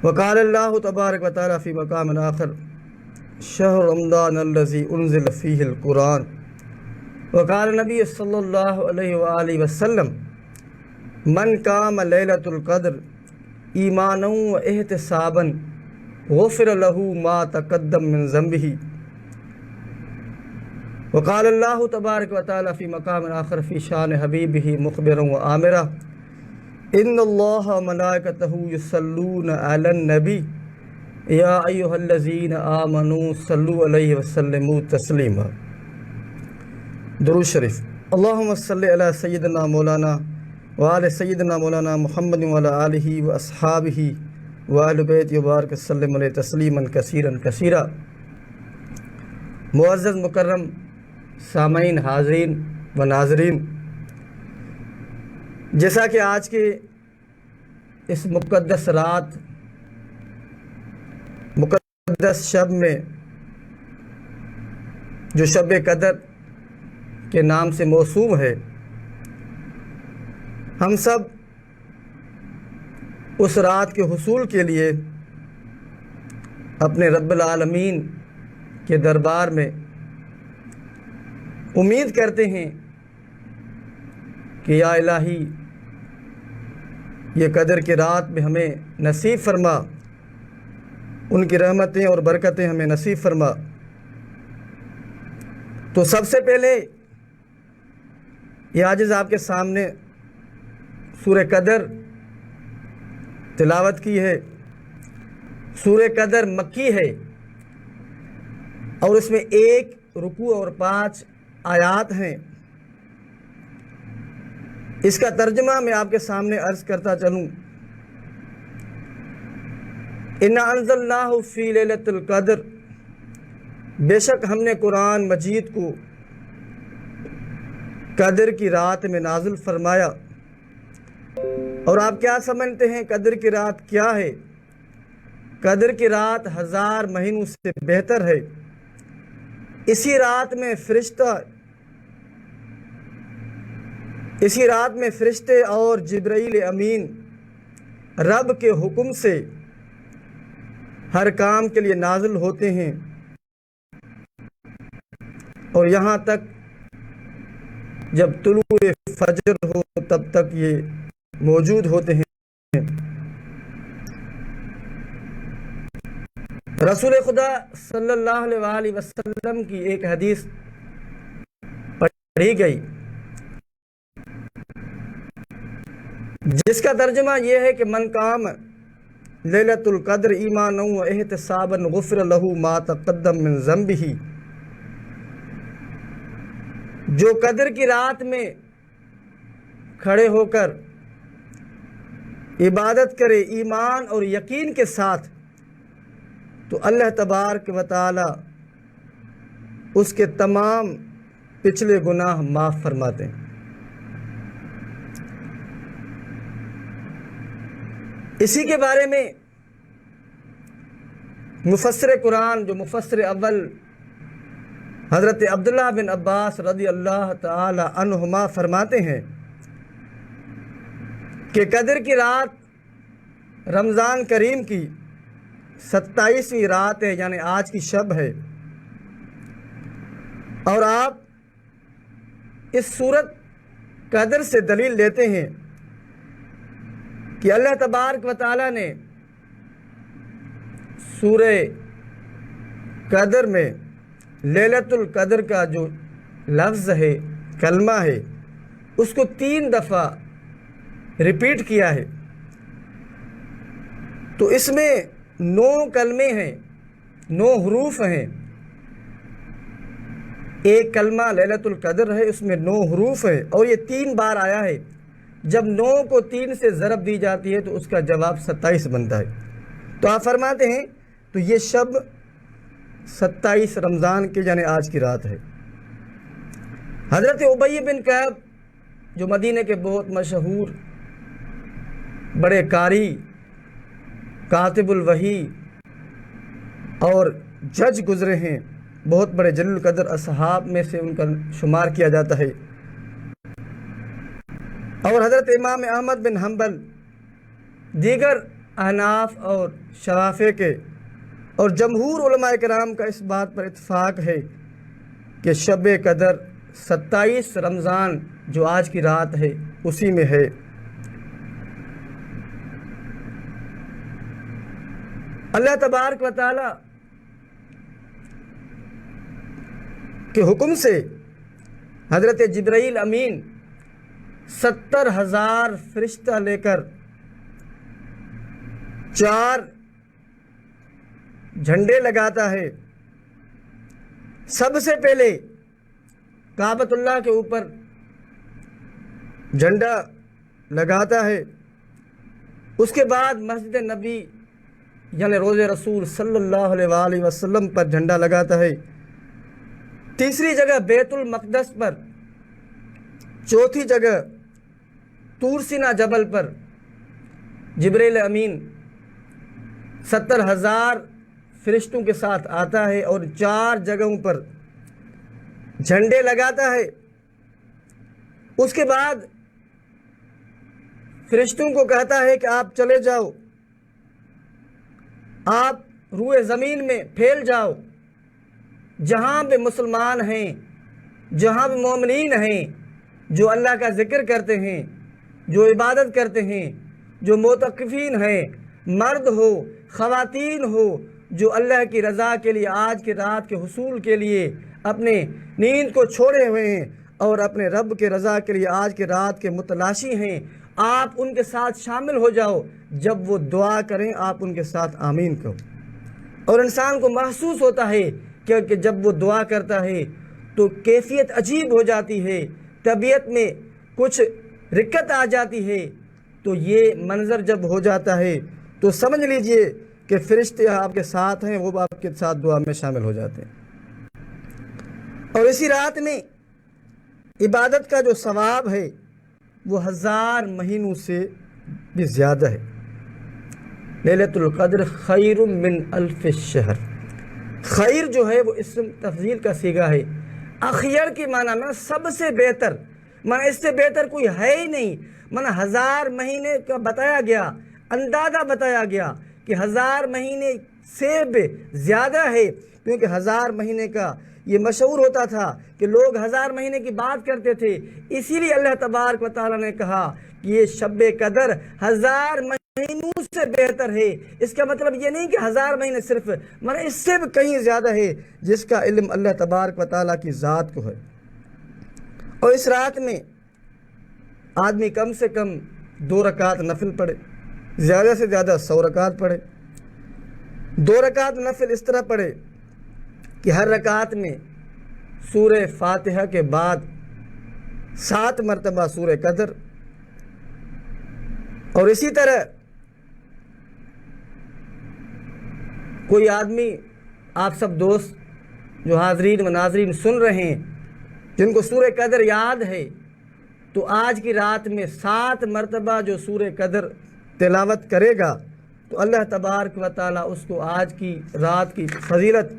وقال اللہ تبارک و تعالی فی مقام آخر شہر رمضان الذی انزل فیہ القرآن۔ وقال نبی صلی اللہ علیہ وآلہ وسلم من قام لیلۃ القدر ایمانا و احتسابا غفر له ما تقدم من ذنبہ۔ وقال اللہ تبارک و تعالی فی مقام آخر فی شان حبیبہ مخبرا و آمرا ان اللہ و ملائکتہ یصلون علی النبی یا ایہا الذین آمنوا صلوا علیہ وسلموا تسلیما۔ درود شریف۔ اللہم صلی علی سیدنا مولانا وعلی سیدنا مولانا محمد وعلی آلہ و اصحابہ وآل بیت مبارک وسلم علیہ تسلیما کثیرا کثیرا۔ معزز مکرم سامعین، حاضرین و ناظرین، جیسا کہ آج کے اس مقدس رات، مقدس شب میں جو شب قدر کے نام سے موسوم ہے، ہم سب اس رات کے حصول کے لیے اپنے رب العالمین کے دربار میں امید کرتے ہیں کہ یا الہی یہ قدر کی رات میں ہمیں نصیب فرما، ان کی رحمتیں اور برکتیں ہمیں نصیب فرما۔ تو سب سے پہلے یہ عاجز آپ کے سامنے سورہ قدر تلاوت کی ہے۔ سورہ قدر مکی ہے اور اس میں 1 رکوع اور 5 آیات ہیں۔ اس کا ترجمہ میں آپ کے سامنے عرض کرتا چلوں۔ انا انزلناہ فی لیلۃ القدر، بے شک ہم نے قرآن مجید کو قدر کی رات میں نازل فرمایا۔ اور آپ کیا سمجھتے ہیں قدر کی رات کیا ہے؟ قدر کی رات 1000 مہینوں سے بہتر ہے۔ اسی رات میں فرشتے اور جبرائیل امین رب کے حکم سے ہر کام کے لیے نازل ہوتے ہیں، اور یہاں تک جب طلوع فجر ہو تب تک یہ موجود ہوتے ہیں۔ رسول خدا صلی اللہ علیہ وآلہ وسلم کی ایک حدیث پڑھی گئی جس کا ترجمہ یہ ہے کہ من قام لیلۃ القدر ایمانا و احتسابا غفر له ما تقدم من ذنبہ۔ جو قدر کی رات میں کھڑے ہو کر عبادت کرے ایمان اور یقین کے ساتھ، تو اللہ تبارک و تعالی اس کے تمام پچھلے گناہ معاف فرماتے ہیں۔ اسی کے بارے میں مفسر قرآن جو مفسر اول حضرت عبداللہ بن عباس رضی اللہ تعالی عنہما فرماتے ہیں کہ قدر کی رات رمضان کریم کی 27ویں رات ہے، یعنی آج کی شب ہے، اور آپ اس سورت قدر سے دلیل لیتے ہیں کہ اللہ تبارک و تعالی نے سورہ قدر میں لیلۃ القدر کا جو لفظ ہے، کلمہ ہے، اس کو 3 دفعہ ریپیٹ کیا ہے۔ تو اس میں 9 کلمے ہیں، 9 حروف ہیں۔ ایک کلمہ لیلۃ القدر ہے، اس میں 9 حروف ہیں، اور یہ 3 بار آیا ہے۔ جب 9 کو 3 سے ضرب دی جاتی ہے تو اس کا جواب 27 بنتا ہے۔ تو آپ فرماتے ہیں تو یہ شب 27 رمضان کے یعنی آج کی رات ہے۔ حضرت ابی بن کعب جو مدینہ کے بہت مشہور بڑے قاری، کاتب الوحی اور جج گزرے ہیں، بہت بڑے جلیل القدر اصحاب میں سے ان کا شمار کیا جاتا ہے، اور حضرت امام احمد بن حنبل، دیگر احناف اور شرافے کے اور جمہور علماء کرام کا اس بات پر اتفاق ہے کہ شب قدر 27 رمضان جو آج کی رات ہے اسی میں ہے۔ اللہ تبارک و تعالی کے حکم سے حضرت جبرائیل امین 70,000 فرشتہ لے کر 4 جھنڈے لگاتا ہے۔ سب سے پہلے کعبۃ اللہ کے اوپر جھنڈا لگاتا ہے، اس کے بعد مسجد نبی یعنی روض رسول صلی اللہ علیہ وآلہ وسلم پر جھنڈا لگاتا ہے، تیسری جگہ بیت المقدس پر، چوتھی جگہ طور سینا جبل پر جبرائیل امین 70,000 فرشتوں کے ساتھ آتا ہے اور 4 جگہوں پر جھنڈے لگاتا ہے۔ اس کے بعد فرشتوں کو کہتا ہے کہ آپ چلے جاؤ، آپ روئے زمین میں پھیل جاؤ، جہاں بھی مسلمان ہیں، جہاں بھی مومنین ہیں، جو اللہ کا ذکر کرتے ہیں، جو عبادت کرتے ہیں، جو معتکفین ہیں، مرد ہو خواتین ہو، جو اللہ کی رضا کے لیے آج کی رات کے حصول کے لیے اپنے نیند کو چھوڑے ہوئے ہیں اور اپنے رب کے رضا کے لیے آج کی رات کے متلاشی ہیں، آپ ان کے ساتھ شامل ہو جاؤ۔ جب وہ دعا کریں آپ ان کے ساتھ آمین کہو۔ اور انسان کو محسوس ہوتا ہے کہ جب وہ دعا کرتا ہے تو کیفیت عجیب ہو جاتی ہے، طبیعت میں کچھ رکت آ جاتی ہے۔ تو یہ منظر جب ہو جاتا ہے تو سمجھ لیجئے کہ فرشتے آپ کے ساتھ ہیں، وہ آپ کے ساتھ دعا میں شامل ہو جاتے ہیں۔ اور اسی رات میں عبادت کا جو ثواب ہے وہ 1000 مہینوں سے بھی زیادہ ہے۔ لیلۃ القدر خیر من الف شہر، خیر جو ہے وہ اسم تفضیل کا صیغہ ہے، اخیر کی معنی میں سب سے بہتر، معنی اس سے بہتر کوئی ہے ہی نہیں، معنی 1000 مہینے کا بتایا گیا، اندازہ بتایا گیا کہ 1000 مہینے سے بھی زیادہ ہے، کیونکہ 1000 مہینے کا یہ مشہور ہوتا تھا کہ لوگ 1000 مہینے کی بات کرتے تھے، اسی لیے اللہ تبارک و تعالیٰ نے کہا کہ یہ شب قدر 1000 مہینوں سے بہتر ہے۔ اس کا مطلب یہ نہیں کہ 1000 مہینے صرف، مگر اس سے بھی کہیں زیادہ ہے، جس کا علم اللہ تبارک و تعالیٰ کی ذات کو ہے۔ اور اس رات میں آدمی کم سے کم 2 رکعت نفل پڑھے، زیادہ سے زیادہ 100 رکعت پڑھے۔ 2 رکعت نفل اس طرح پڑھے کہ ہر رکعت میں سورہ فاتحہ کے بعد 7 مرتبہ سورہ قدر، اور اسی طرح کوئی آدمی، آپ سب دوست جو حاضرین و ناظرین سن رہے ہیں جن کو سورہ قدر یاد ہے، تو آج کی رات میں 7 مرتبہ جو سورہ قدر تلاوت کرے گا تو اللہ تبارک و تعالیٰ اس کو آج کی رات کی فضیلت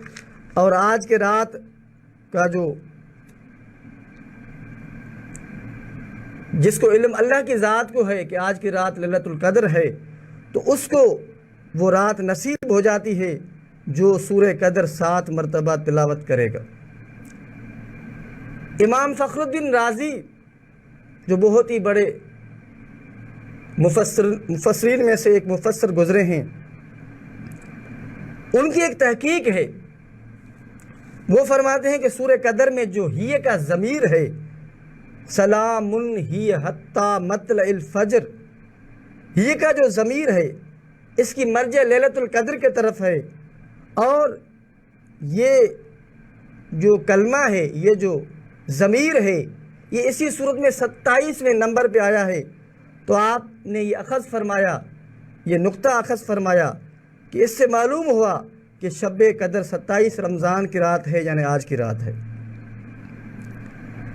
اور آج کے رات کا جو جس کو علم اللہ کی ذات کو ہے کہ آج کی رات لیلۃ القدر ہے، تو اس کو وہ رات نصیب ہو جاتی ہے جو سورہ قدر 7 مرتبہ تلاوت کرے گا۔ امام فخر الدین رازی جو بہت ہی بڑے مفسرین میں سے ایک مفسر گزرے ہیں، ان کی ایک تحقیق ہے، وہ فرماتے ہیں کہ سورہ قدر میں جو ہی کا ضمیر ہے، سلام ہی حتی مطلع الفجر، ہی کا جو ضمیر ہے اس کی مرجع لیلۃ القدر کے طرف ہے، اور یہ جو کلمہ ہے، یہ جو ضمیر ہے، یہ اسی صورت میں 27ویں نمبر پہ آیا ہے۔ تو آپ نے یہ اخذ فرمایا، یہ نقطہ اخذ فرمایا کہ اس سے معلوم ہوا کہ شب قدر 27 رمضان کی رات ہے، یعنی آج کی رات ہے۔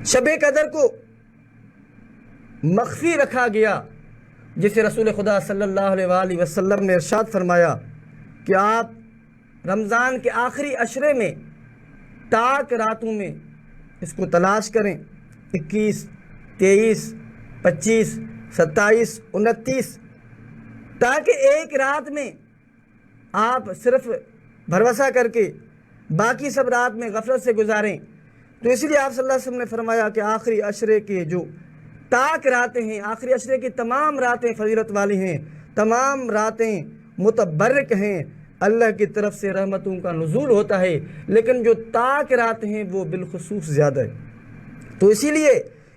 شب قدر کو مخفی رکھا گیا، جسے رسول خدا صلی اللہ علیہ وآلہ وسلم نے ارشاد فرمایا کہ آپ رمضان کے آخری عشرے میں تاک راتوں میں اس کو تلاش کریں، 21، 23، 25، 27، 29، تاکہ ایک رات میں آپ صرف بھروسہ کر کے باقی سب رات میں غفلت سے گزاریں۔ تو اس لیے آپ صلی اللہ علیہ وسلم نے فرمایا کہ آخری عشرے کے جو تاک راتیں ہیں، آخری عشرے کی تمام راتیں فضیلت والی ہیں، تمام راتیں متبرک ہیں، اللہ کی طرف سے رحمتوں کا نزول ہوتا ہے، لیکن جو تاک راتیں ہیں وہ بالخصوص زیادہ ہے۔ تو اسی لیے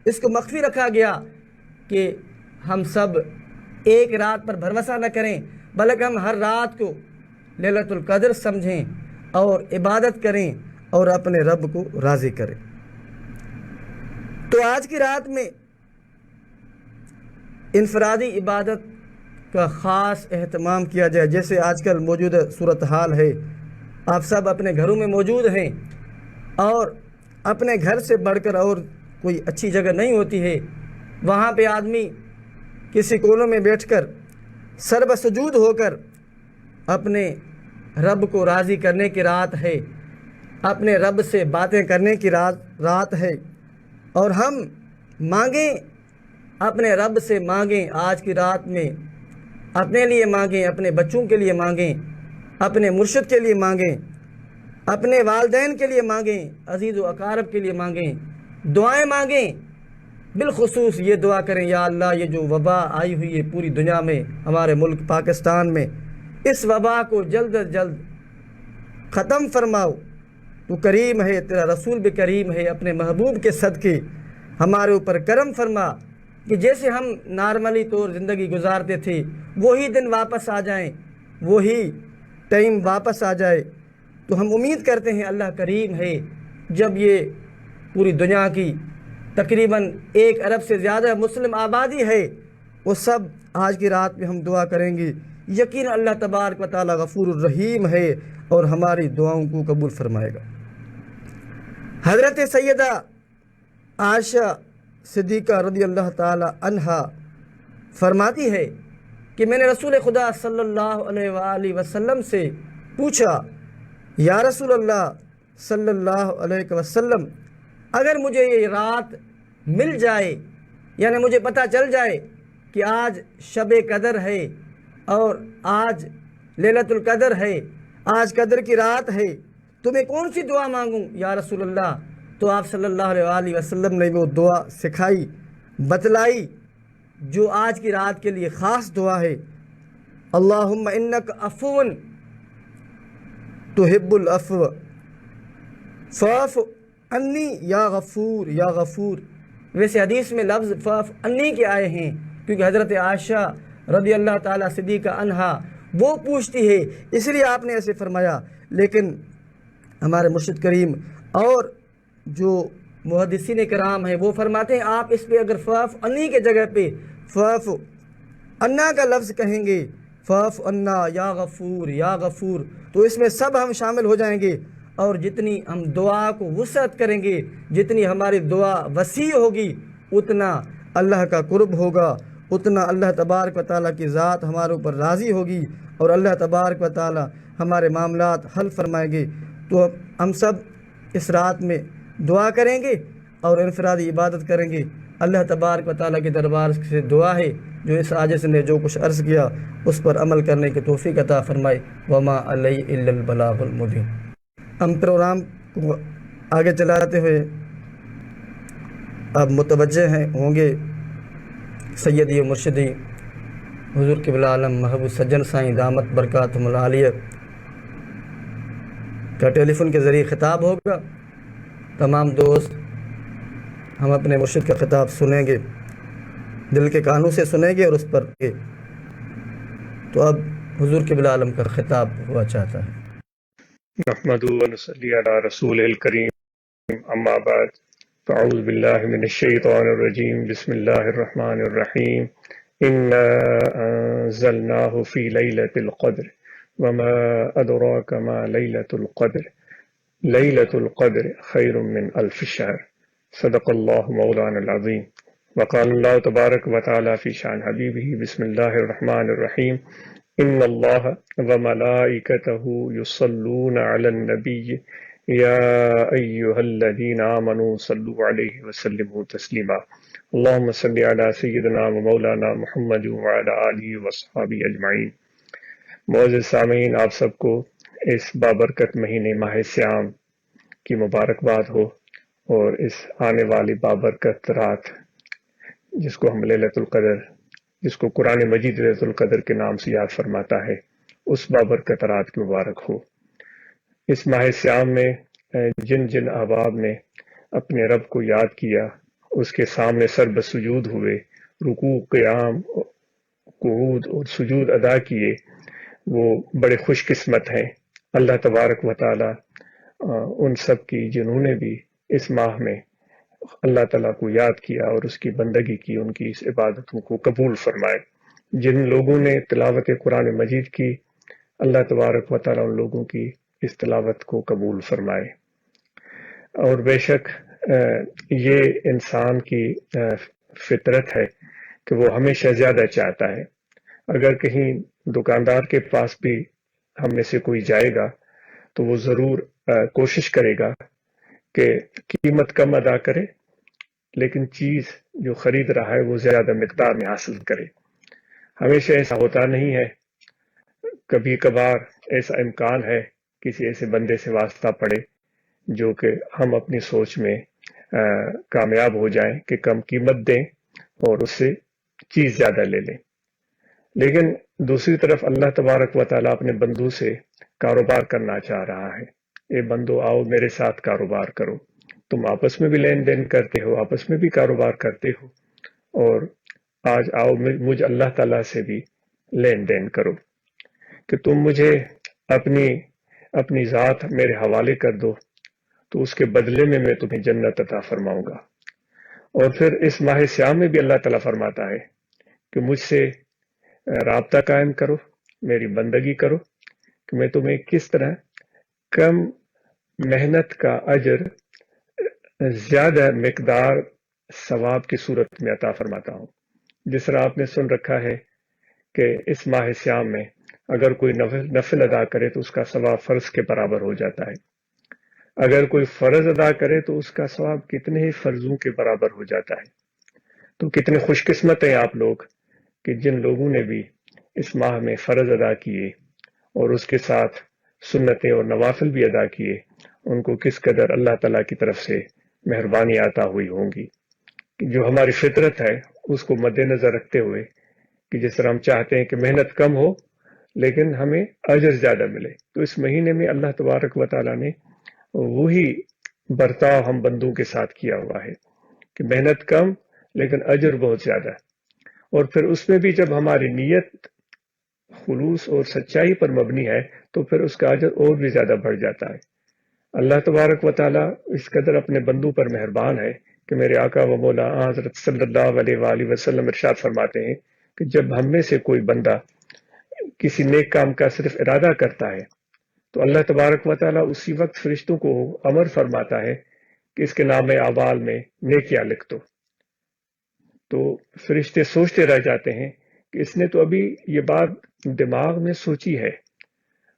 اس کو مخفی رکھا گیا کہ ہم سب ایک رات پر بھروسہ نہ کریں، بلکہ ہم ہر رات کو لیلۃ القدر سمجھیں اور عبادت کریں اور اپنے رب کو راضی کریں۔ تو آج کی رات میں انفرادی عبادت کا خاص اہتمام کیا جائے، جیسے آج کل موجودہ صورتحال ہے، آپ سب اپنے گھروں میں موجود ہیں اور اپنے گھر سے بڑھ کر اور کوئی اچھی جگہ نہیں ہوتی ہے، وہاں پہ آدمی کسی کونوں میں بیٹھ کر سر بسجود ہو کر اپنے رب کو راضی کرنے کی رات ہے، اپنے رب سے باتیں کرنے کی رات ہے، اور ہم مانگیں، اپنے رب سے مانگیں، آج کی رات میں اپنے لیے مانگیں، اپنے بچوں کے لیے مانگیں، اپنے مرشد کے لیے مانگیں، اپنے والدین کے لیے مانگیں، عزیز و اقارب کے لیے مانگیں، دعائیں مانگیں۔ بالخصوص یہ دعا کریں، یا اللہ یہ جو وبا آئی ہوئی ہے پوری دنیا میں، ہمارے ملک پاکستان میں، اس وبا کو جلد از جلد ختم فرماؤ۔ تو کریم ہے، تیرا رسول بھی کریم ہے، اپنے محبوب کے صدقے ہمارے اوپر کرم فرما کہ جیسے ہم نارملی طور زندگی گزارتے تھے وہی دن واپس آ جائیں، وہی ٹائم واپس آ جائے۔ تو ہم امید کرتے ہیں اللہ کریم ہے، جب یہ پوری دنیا کی تقریباً 1 ارب سے زیادہ مسلم آبادی ہے، وہ سب آج کی رات میں ہم دعا کریں گے، یقین اللہ تبارک و تعالی غفور الرحیم ہے اور ہماری دعاؤں کو قبول فرمائے گا۔ حضرت سیدہ عائشہ صدیقہ رضی اللہ تعالی عنہا فرماتی ہے کہ میں نے رسول خدا صلی اللہ علیہ وآلہ وسلم سے پوچھا، یا رسول اللہ صلی اللہ علیہ وسلم، اگر مجھے یہ رات مل جائے، یعنی مجھے پتہ چل جائے کہ آج شب قدر ہے اور آج لیلۃ القدر ہے، آج قدر کی رات ہے، تو میں کون سی دعا مانگوں یا رسول اللہ؟ تو آپ صلی اللہ علیہ وآلہ وسلم نے وہ دعا سکھائی، بتلائی، جو آج کی رات کے لیے خاص دعا ہے۔ اللہم انک عفو تحب العفو فاعف انی یا غفور یا غفور۔ ویسے حدیث میں لفظ فاعف انی کے آئے ہیں، کیونکہ حضرت عائشہ رضی اللہ تعالیٰ صدیقہ عنہا وہ پوچھتی ہے، اس لیے آپ نے ایسے فرمایا۔ لیکن ہمارے مرشد کریم اور جو محدثین کرام ہیں وہ فرماتے ہیں آپ اس پہ اگر فاعف انی کے جگہ پہ فاعف انا کا لفظ کہیں گے، فاعف انا یا غفور یا غفور، تو اس میں سب ہم شامل ہو جائیں گے، اور جتنی ہم دعا کو وسعت کریں گے، جتنی ہماری دعا وسیع ہوگی، اتنا اللہ کا قرب ہوگا، اتنا اللہ تبارک و تعالیٰ کی ذات ہمارے اوپر راضی ہوگی، اور اللہ تبارک و تعالیٰ ہمارے معاملات حل فرمائیں گے۔ تو ہم سب اس رات میں دعا کریں گے اور انفرادی عبادت کریں گے۔ اللہ تبارک و تعالیٰ کے دربار سے دعا ہے جو اس عاجز نے جو کچھ عرض کیا اس پر عمل کرنے کی توفیق عطا فرمائے۔ وما علیہ الا البلاغ المبین۔ ہم پروگرام کو آگے چلاتے ہوئے اب متوجہ ہوں گے سیدی و مرشدی حضور قبلہ عالم محبوب سجن سائیں دامت برکاتہم العالیہ کا ٹیلی فون کے ذریعے خطاب ہوگا۔ تمام دوست ہم اپنے مرشد کا خطاب سنیں گے، دل کے کانوں سے سنیں گے اور اس پر تو اب حضور قبلہ عالم کا خطاب ہوا چاہتا ہے۔ نحمدہ و نصلی علی رسول الکریم، اما بعد، فاعوذ باللہ من الشیطان الرجیم، بسم اللہ الرحمن الرحیم، انا انزلناہ فی لیلۃ القدر وما ادراک ما لیلۃ القدر، لیلۃ القدر خیر من الف شہر، صدق اللہ مولانا العظیم۔ وقال اللہ تبارک و تعالی فی شان حبیبہ، بسم اللہ الرحمن الرحیم، ان اللہ وملائکتہ یصلون علی النبی یا ایہا الذین آمنوا صلوا علیہ وسلموا تسلیما، اللہم صل علی سیدنا و مولانا محمد وعلی آلہ وصحبہ اجمعین۔ معزز سامعین، آپ سب کو اس بابرکت مہینے ماہ سیام کی مبارکباد ہو، اور اس آنے والی بابرکت رات جس کو ہم لیلۃ القدر، جس کو قرآن مجید لیلۃ القدر کے نام سے یاد فرماتا ہے، اس بابرکت رات کی مبارک ہو۔ اس ماہ سیام میں جن جن احباب نے اپنے رب کو یاد کیا، اس کے سامنے سر بسجود ہوئے، رکوع، قیام، قعود اور سجود ادا کیے، وہ بڑے خوش قسمت ہیں۔ اللہ تبارک و تعالی ان سب کی جنہوں نے بھی اس ماہ میں اللہ تعالیٰ کو یاد کیا اور اس کی بندگی کی، ان کی اس عبادتوں کو قبول فرمائے۔ جن لوگوں نے تلاوت قرآن مجید کی، اللہ تبارک و تعالیٰ ان لوگوں کی اس تلاوت کو قبول فرمائے۔ اور بے شک یہ انسان کی فطرت ہے کہ وہ ہمیشہ زیادہ چاہتا ہے۔ اگر کہیں دکاندار کے پاس بھی ہم میں سے کوئی جائے گا تو وہ ضرور کوشش کرے گا کہ قیمت کم ادا کرے، لیکن چیز جو خرید رہا ہے وہ زیادہ مقدار میں حاصل کرے۔ ہمیشہ ایسا ہوتا نہیں ہے، کبھی کبھار ایسا امکان ہے کسی ایسے بندے سے واسطہ پڑے جو کہ ہم اپنی سوچ میں کامیاب ہو جائیں کہ کم قیمت دیں اور اس سے چیز زیادہ لے لیں۔ لیکن دوسری طرف اللہ تبارک و تعالیٰ اپنے بندوں سے کاروبار کرنا چاہ رہا ہے۔ اے بندو، آؤ میرے ساتھ کاروبار کرو، تم آپس میں بھی لین دین کرتے ہو، آپس میں بھی کاروبار کرتے ہو، اور آج آؤ مجھ اللہ تعالیٰ سے بھی لین دین کرو کہ تم مجھے اپنی ذات میرے حوالے کر دو، تو اس کے بدلے میں تمہیں جنت عطا فرماؤں گا۔ اور پھر اس ماہ سیام میں بھی اللہ تعالیٰ فرماتا ہے کہ مجھ سے رابطہ قائم کرو، میری بندگی کرو، کہ میں تمہیں کس طرح کم محنت کا اجر زیادہ مقدار ثواب کی صورت میں عطا فرماتا ہوں۔ جس طرح آپ نے سن رکھا ہے کہ اس ماہ سیام میں اگر کوئی نفل ادا کرے تو اس کا ثواب فرض کے برابر ہو جاتا ہے، اگر کوئی فرض ادا کرے تو اس کا ثواب کتنے ہی فرضوں کے برابر ہو جاتا ہے۔ تو کتنے خوش قسمت ہیں آپ لوگ کہ جن لوگوں نے بھی اس ماہ میں فرض ادا کیے اور اس کے ساتھ سنتیں اور نوافل بھی ادا کیے، ان کو کس قدر اللہ تعالیٰ کی طرف سے مہربانی عطا ہوئی ہوں گی۔ جو ہماری فطرت ہے اس کو مد نظر رکھتے ہوئے کہ جس طرح ہم چاہتے ہیں کہ محنت کم ہو لیکن ہمیں اجر زیادہ ملے، تو اس مہینے میں اللہ تبارک و تعالیٰ نے وہی برتاؤ ہم بندوں کے ساتھ کیا ہوا ہے کہ محنت کم لیکن اجر بہت زیادہ۔ اور پھر اس میں بھی جب ہماری نیت خلوص اور سچائی پر مبنی ہے تو پھر اس کا اجر اور بھی زیادہ بڑھ جاتا ہے۔ اللہ تبارک و تعالیٰ اس قدر اپنے بندوں پر مہربان ہے کہ میرے آقا و مولا حضرت صلی اللہ علیہ وآلہ وسلم ارشاد فرماتے ہیں کہ جب ہم میں سے کوئی بندہ کسی نیک کام کا صرف ارادہ کرتا ہے تو اللہ تبارک و تعالیٰ اسی وقت فرشتوں کو امر فرماتا ہے کہ اس کے نام اعمال میں نیکیاں لکھ دو۔ تو فرشتے سوچتے رہ جاتے ہیں کہ اس نے تو ابھی یہ بات دماغ میں سوچی ہے،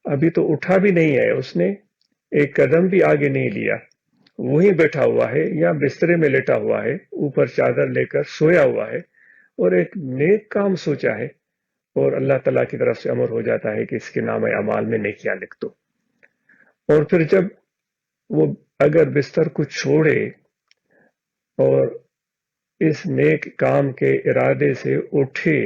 ابھی تو اٹھا بھی نہیں ہے، اس نے ایک قدم بھی آگے نہیں لیا، وہیں بیٹھا ہوا ہے یا بسترے میں لیٹا ہوا ہے، اوپر چادر لے کر سویا ہوا ہے اور ایک نیک کام سوچا ہے، اور اللہ تعالیٰ کی طرف سے امر ہو جاتا ہے کہ اس کے نام اعمال میں نیکیاں لکھ دو۔ اور پھر جب وہ اگر بستر کو چھوڑے اور اس نیک کام کے ارادے سے اٹھے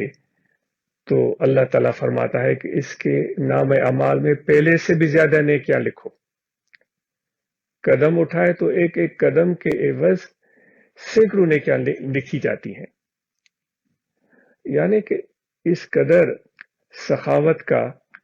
تو اللہ تعالیٰ فرماتا ہے کہ اس کے نام اعمال میں پہلے سے بھی زیادہ نیکیاں لکھو۔ قدم اٹھائے تو ایک ایک قدم کے عوض سینکڑوں نیکیاں لکھی جاتی ہیں۔ یعنی کہ اس قدر سخاوت کا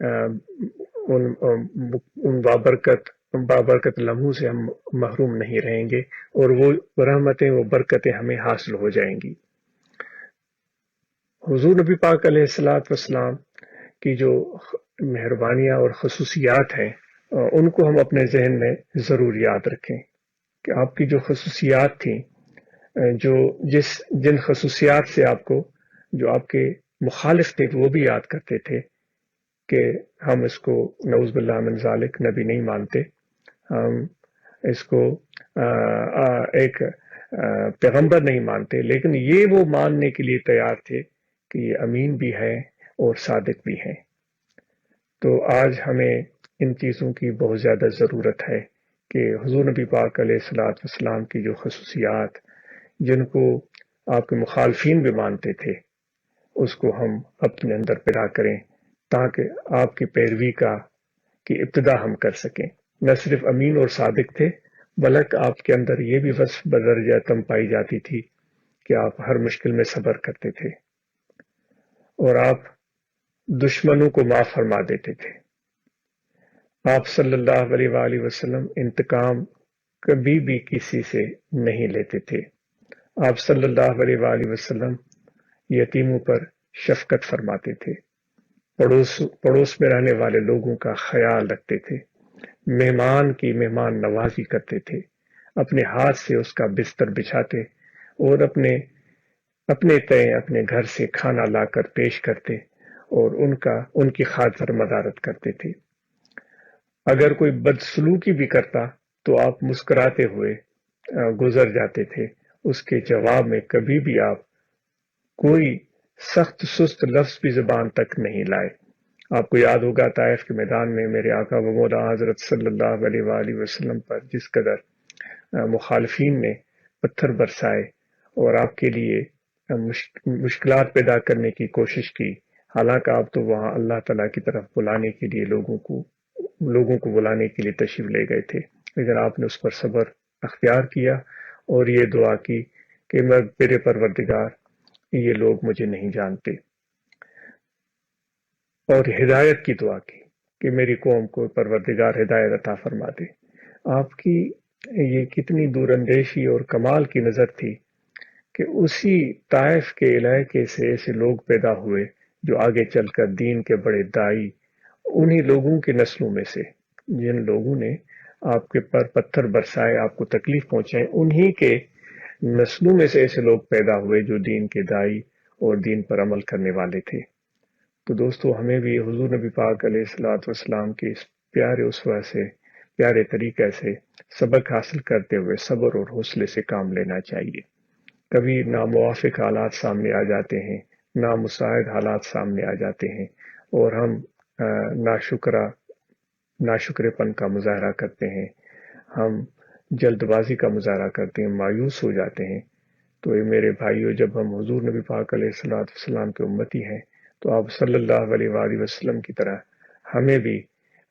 ان بابرکت لمحوں سے ہم محروم نہیں رہیں گے، اور وہ رحمتیں، وہ برکتیں ہمیں حاصل ہو جائیں گی۔ حضور نبی پاک علیہ الصلاۃ والسلام کی جو مہربانیاں اور خصوصیات ہیں ان کو ہم اپنے ذہن میں ضرور یاد رکھیں کہ آپ کی جو خصوصیات تھیں، جن خصوصیات سے جو آپ کے مخالف تھے وہ بھی یاد کرتے تھے کہ ہم اس کو نعوذ باللہ من ذالک نبی نہیں مانتے، ہم اس کو ایک پیغمبر نہیں مانتے، لیکن یہ وہ ماننے کے لیے تیار تھے کہ یہ امین بھی ہے اور صادق بھی ہے۔ تو آج ہمیں ان چیزوں کی بہت زیادہ ضرورت ہے کہ حضور نبی پاک علیہ الصلاۃ والسلام کی جو خصوصیات جن کو آپ کے مخالفین بھی مانتے تھے اس کو ہم اپنے اندر پیدا کریں، تاکہ آپ کی پیروی کی ابتدا ہم کر سکیں۔ نہ صرف امین اور صادق تھے، بلکہ آپ کے اندر یہ بھی وصف بدرجہ تم پائی جاتی تھی کہ آپ ہر مشکل میں صبر کرتے تھے، اور آپ دشمنوں کو معاف فرما دیتے تھے۔ آپ صلی اللہ علیہ وآلہ وسلم انتقام کبھی بھی کسی سے نہیں لیتے تھے۔ آپ صلی اللہ علیہ وآلہ وسلم یتیموں پر شفقت فرماتے تھے، پڑوس میں رہنے والے لوگوں کا خیال رکھتے تھے، مہمان کی مہمان نوازی کرتے تھے، اپنے ہاتھ سے اس کا بستر بچھاتے اور اپنے تئیں اپنے گھر سے کھانا لا کر پیش کرتے اور ان کی خاطر مدارت کرتے تھے۔ اگر کوئی بدسلوکی بھی کرتا تو آپ مسکراتے ہوئے گزر جاتے تھے، اس کے جواب میں کبھی بھی آپ کوئی سخت سست لفظ بھی زبان تک نہیں لائے۔ آپ کو یاد ہوگا طائف کے میدان میں میرے آقا و مولا حضرت صلی اللہ علیہ وآلہ وسلم پر جس قدر مخالفین نے پتھر برسائے اور آپ کے لیے مشکلات پیدا کرنے کی کوشش کی، حالانکہ آپ تو وہاں اللہ تعالیٰ کی طرف بلانے کے لیے لوگوں کو بلانے کے لیے تشریف لے گئے تھے، لیکن آپ نے اس پر صبر اختیار کیا اور یہ دعا کی کہ میرے پروردگار یہ لوگ مجھے نہیں جانتے، اور ہدایت کی دعا کی کہ میری قوم کو پروردگار ہدایت عطا فرما دے۔ آپ کی یہ کتنی دور اندیشی اور کمال کی نظر تھی کہ اسی طائف کے علاقے سے ایسے لوگ پیدا ہوئے جو آگے چل کر دین کے بڑے دائی، انہی لوگوں کے نسلوں میں سے جن لوگوں نے آپ کے پر پتھر برسائے، آپ کو تکلیف پہنچائے، انہی کے نسلوں میں سے ایسے لوگ پیدا ہوئے جو دین کے دائی اور دین پر عمل کرنے والے تھے۔ تو دوستو، ہمیں بھی حضور نبی پاک علیہ الصلوۃ والسلام کی اس پیارے اسوہ سے، پیارے طریقے سے سبق حاصل کرتے ہوئے صبر اور حوصلے سے کام لینا چاہیے۔ کبھی ناموافق حالات سامنے آ جاتے ہیں، نامساعد حالات سامنے آ جاتے ہیں، اور ہم ناشکرے پن کا مظاہرہ کرتے ہیں، ہم جلد بازی کا مظاہرہ کرتے ہیں، مایوس ہو جاتے ہیں۔ تو یہ میرے بھائیو، جب ہم حضور نبی پاک علیہ الصلوۃ والسلام کے امتی ہیں تو آپ صلی اللہ علیہ وآلہ وسلم کی طرح ہمیں بھی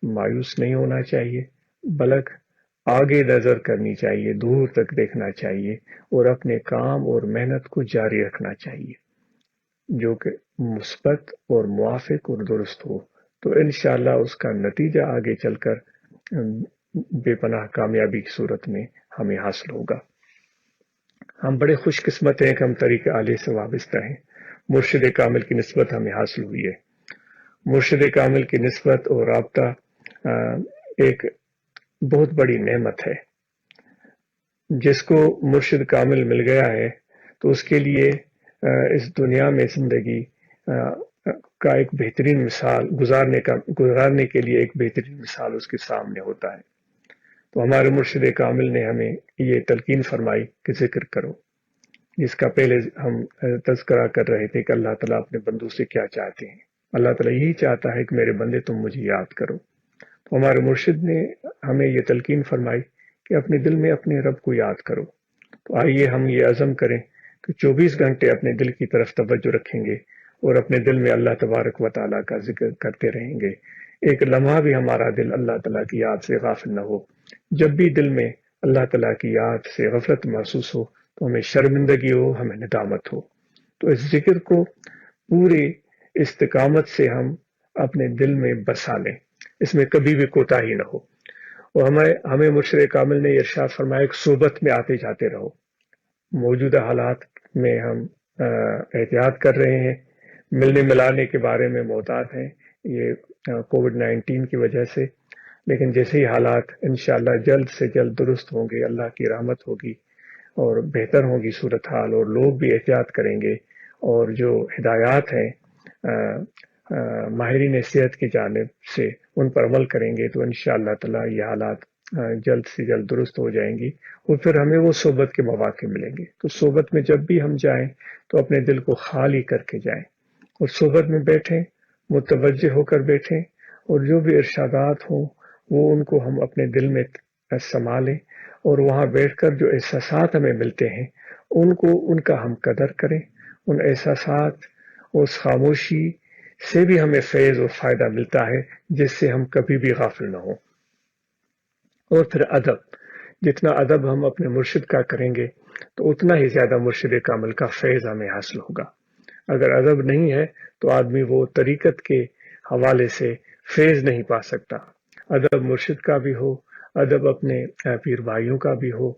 مایوس نہیں ہونا چاہیے، بلکہ آگے نظر کرنی چاہیے، دور تک دیکھنا چاہیے، اور اپنے کام اور محنت کو جاری رکھنا چاہیے جو کہ مثبت اور موافق اور درست ہو، تو انشاءاللہ اس کا نتیجہ آگے چل کر بے پناہ کامیابی کی صورت میں ہمیں حاصل ہوگا۔ ہم بڑے خوش قسمت ہیں کہ ہم طریق عالیہ سے وابستہ ہیں، مرشد کامل کی نسبت ہمیں حاصل ہوئی ہے۔ مرشد کامل کی نسبت اور رابطہ ایک بہت بڑی نعمت ہے۔ جس کو مرشد کامل مل گیا ہے تو اس کے لیے اس دنیا میں زندگی کا ایک بہترین مثال گزارنے کے لیے ایک بہترین مثال اس کے سامنے ہوتا ہے۔ تو ہمارے مرشد کامل نے ہمیں یہ تلقین فرمائی کہ ذکر کرو، جس کا پہلے ہم تذکرہ کر رہے تھے کہ اللہ تعالیٰ اپنے بندوں سے کیا چاہتے ہیں۔ اللہ تعالیٰ یہی چاہتا ہے کہ میرے بندے تم مجھے یاد کرو۔ تو ہمارے مرشد نے ہمیں یہ تلقین فرمائی کہ اپنے دل میں اپنے رب کو یاد کرو۔ تو آئیے ہم یہ عزم کریں کہ 24 گھنٹے اپنے دل کی طرف توجہ رکھیں گے اور اپنے دل میں اللہ تبارک و تعالیٰ کا ذکر کرتے رہیں گے۔ ایک لمحہ بھی ہمارا دل اللہ تعالیٰ کی یاد سے غافل نہ ہو۔ جب بھی دل میں اللہ تعالیٰ کی یاد سے غفلت محسوس ہو تو ہمیں شرمندگی ہو، ہمیں ندامت ہو، تو اس ذکر کو پوری استقامت سے ہم اپنے دل میں بسا لیں، اس میں کبھی بھی کوتاہی نہ ہو۔ اور ہمیں مرشد کامل نے ارشاد فرمایا کہ صحبت میں آتے جاتے رہو۔ موجودہ حالات میں ہم احتیاط کر رہے ہیں، ملنے ملانے کے بارے میں محتاط ہیں یہ کووڈ-19 کی وجہ سے، لیکن جیسے ہی حالات انشاءاللہ جلد سے جلد درست ہوں گے، اللہ کی رحمت ہوگی اور بہتر ہوگی صورتحال، اور لوگ بھی احتیاط کریں گے، اور جو ہدایات ہیں ماہرین صحت کی جانب سے ان پر عمل کریں گے، تو انشاءاللہ تعالی یہ حالات جلد سے جلد درست ہو جائیں گی، اور پھر ہمیں وہ صحبت کے مواقع ملیں گے۔ تو صحبت میں جب بھی ہم جائیں تو اپنے دل کو خالی کر کے جائیں، اور صحبت میں بیٹھیں، متوجہ ہو کر بیٹھیں، اور جو بھی ارشادات ہوں وہ ان کو ہم اپنے دل میں سنبھالیں، اور وہاں بیٹھ کر جو احساسات ہمیں ملتے ہیں ان کا ہم قدر کریں۔ ان احساسات، اس خاموشی سے بھی ہمیں فیض اور فائدہ ملتا ہے جس سے ہم کبھی بھی غافل نہ ہوں۔ اور پھر ادب، جتنا ادب ہم اپنے مرشد کا کریں گے تو اتنا ہی زیادہ مرشد کامل کا فیض ہمیں حاصل ہوگا۔ اگر ادب نہیں ہے تو آدمی وہ طریقت کے حوالے سے فیض نہیں پا سکتا۔ ادب مرشد کا بھی ہو، ادب اپنے پیر بھائیوں کا بھی ہو،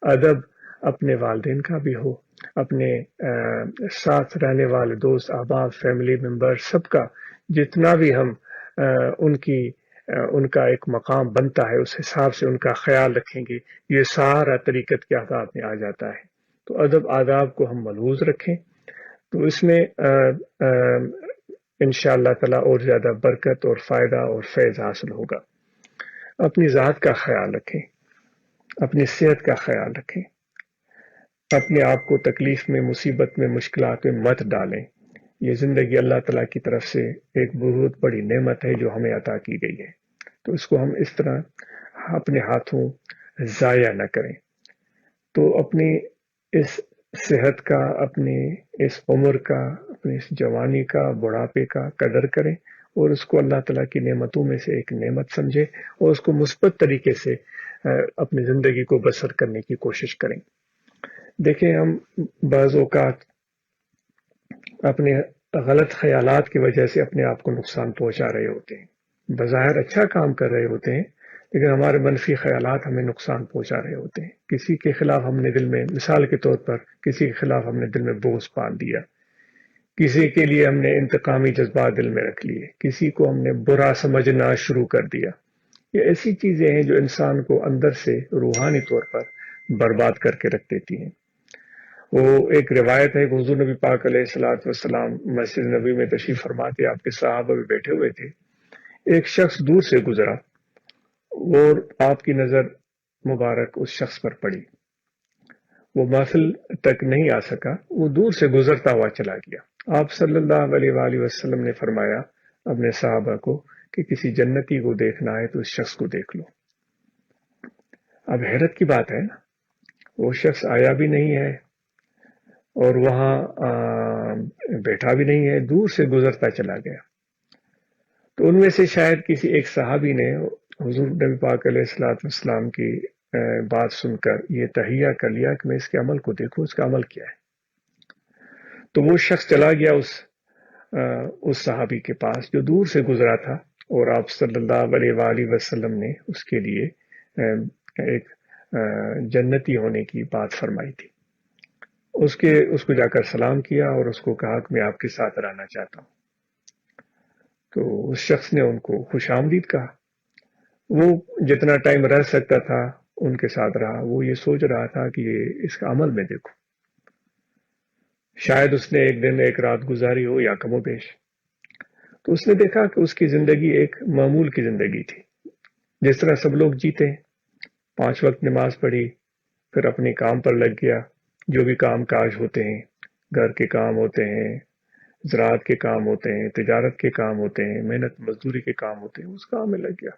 ادب اپنے والدین کا بھی ہو، اپنے ساتھ رہنے والے دوست احباب فیملی ممبر سب کا، جتنا بھی ہم ان کا ایک مقام بنتا ہے اس حساب سے ان کا خیال رکھیں گے، یہ سارا طریقت کے آداب میں آ جاتا ہے۔ تو ادب آداب کو ہم ملحوظ رکھیں تو اس میں انشاءاللہ تعالی اور زیادہ برکت اور فائدہ اور فیض حاصل ہوگا۔ اپنی ذات کا خیال رکھیں، اپنی صحت کا خیال رکھیں، اپنے آپ کو تکلیف میں، مصیبت میں، مشکلات میں مت ڈالیں۔ یہ زندگی اللہ تعالیٰ کی طرف سے ایک بہت بڑی نعمت ہے جو ہمیں عطا کی گئی ہے، تو اس کو ہم اس طرح اپنے ہاتھوں ضائع نہ کریں۔ تو اپنی اس صحت کا، اپنی اس عمر کا، اپنی اس جوانی کا، بڑھاپے کا قدر کریں، اور اس کو اللہ تعالیٰ کی نعمتوں میں سے ایک نعمت سمجھیں، اور اس کو مثبت طریقے سے اپنی زندگی کو بسر کرنے کی کوشش کریں۔ دیکھیں، ہم بعض اوقات اپنے غلط خیالات کی وجہ سے اپنے آپ کو نقصان پہنچا رہے ہوتے ہیں، بظاہر اچھا کام کر رہے ہوتے ہیں لیکن ہمارے منفی خیالات ہمیں نقصان پہنچا رہے ہوتے ہیں۔ کسی کے خلاف ہم نے دل میں، مثال کے طور پر کسی کے خلاف ہم نے دل میں بغض پال دیا، کسی کے لیے ہم نے انتقامی جذبات دل میں رکھ لیے، کسی کو ہم نے برا سمجھنا شروع کر دیا۔ یہ ایسی چیزیں ہیں جو انسان کو اندر سے روحانی طور پر برباد کر کے رکھ دیتی ہیں۔ وہ ایک روایت ہے کہ حضور نبی پاک علیہ الصلوۃ والسلام مسجد نبی میں تشریف فرما تھے، آپ کے صحابہ بھی بیٹھے ہوئے تھے، ایک شخص دور سے گزرا اور آپ کی نظر مبارک اس شخص پر پڑی، وہ محفل تک نہیں آ سکا، وہ دور سے گزرتا ہوا چلا گیا۔ آپ صلی اللہ علیہ وآلہ وسلم نے فرمایا اپنے صحابہ کو کہ کسی جنتی کو دیکھنا ہے تو اس شخص کو دیکھ لو۔ اب حیرت کی بات ہے نا، وہ شخص آیا بھی نہیں ہے اور وہاں بیٹھا بھی نہیں ہے، دور سے گزرتا چلا گیا۔ تو ان میں سے شاید کسی ایک صحابی نے حضور نبی پاک علیہ الصلوۃ والسلام کی بات سن کر یہ تہیہ کر لیا کہ میں اس کے عمل کو دیکھوں، اس کا عمل کیا ہے۔ تو وہ شخص چلا گیا اس صحابی کے پاس جو دور سے گزرا تھا، اور آپ صلی اللہ علیہ وآلہ وسلم نے اس کے لیے ایک جنتی ہونے کی بات فرمائی تھی۔ اس کو جا کر سلام کیا اور اس کو کہا کہ میں آپ کے ساتھ رہنا چاہتا ہوں۔ تو اس شخص نے ان کو خوش آمدید کہا۔ وہ جتنا ٹائم رہ سکتا تھا ان کے ساتھ رہا، وہ یہ سوچ رہا تھا کہ یہ اس کا عمل میں دیکھوں، شاید اس نے ایک دن ایک رات گزاری ہو یا کم و بیش۔ تو اس نے دیکھا کہ اس کی زندگی ایک معمول کی زندگی تھی، جس طرح سب لوگ جیتے ہیں، 5 وقت نماز پڑھی، پھر اپنے کام پر لگ گیا، جو بھی کام کاج ہوتے ہیں، گھر کے کام ہوتے ہیں، زراعت کے کام ہوتے ہیں، تجارت کے کام ہوتے ہیں، محنت مزدوری کے کام ہوتے ہیں، اس کام میں لگ گیا،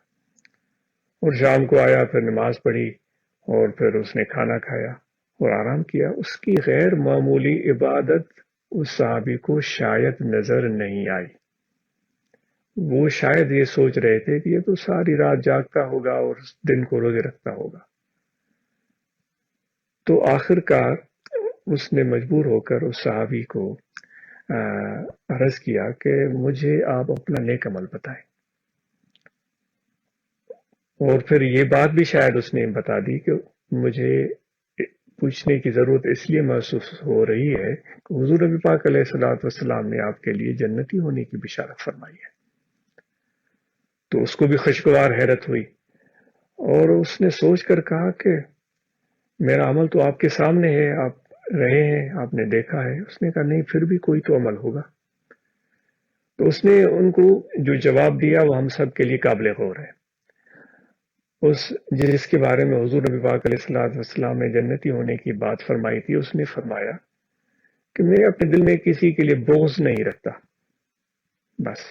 اور شام کو آیا، پھر نماز پڑھی، اور پھر اس نے کھانا کھایا اور آرام کیا۔ اس کی غیر معمولی عبادت اس صحابی کو شاید نظر نہیں آئی۔ وہ شاید یہ سوچ رہے تھے کہ یہ تو ساری رات جاگتا ہوگا اور دن کو روزے رکھتا ہوگا۔ تو آخر کار اس نے مجبور ہو کر اس صحابی کو عرض کیا کہ مجھے آپ اپنا نیک عمل بتائیں، اور پھر یہ بات بھی شاید اس نے بتا دی کہ مجھے پوچھنے کی ضرورت اس لیے محسوس ہو رہی ہے کہ حضور نبی پاک علیہ الصلوۃ والسلام نے آپ کے لیے جنتی ہونے کی بشارت فرمائی ہے۔ تو اس کو بھی خوشگوار حیرت ہوئی، اور اس نے سوچ کر کہا کہ میرا عمل تو آپ کے سامنے ہے، آپ رہے ہیں، آپ نے دیکھا ہے۔ اس نے کہا نہیں، پھر بھی کوئی تو عمل ہوگا۔ تو اس نے ان کو جو جواب دیا وہ ہم سب کے لیے قابل غور ہے۔ جس کے بارے میں حضور نبی پاک علیہ الصلوۃ والسلام نے جنتی ہونے کی بات فرمائی تھی، اس نے فرمایا کہ میں اپنے دل میں کسی کے لیے بغض نہیں رکھتا، بس۔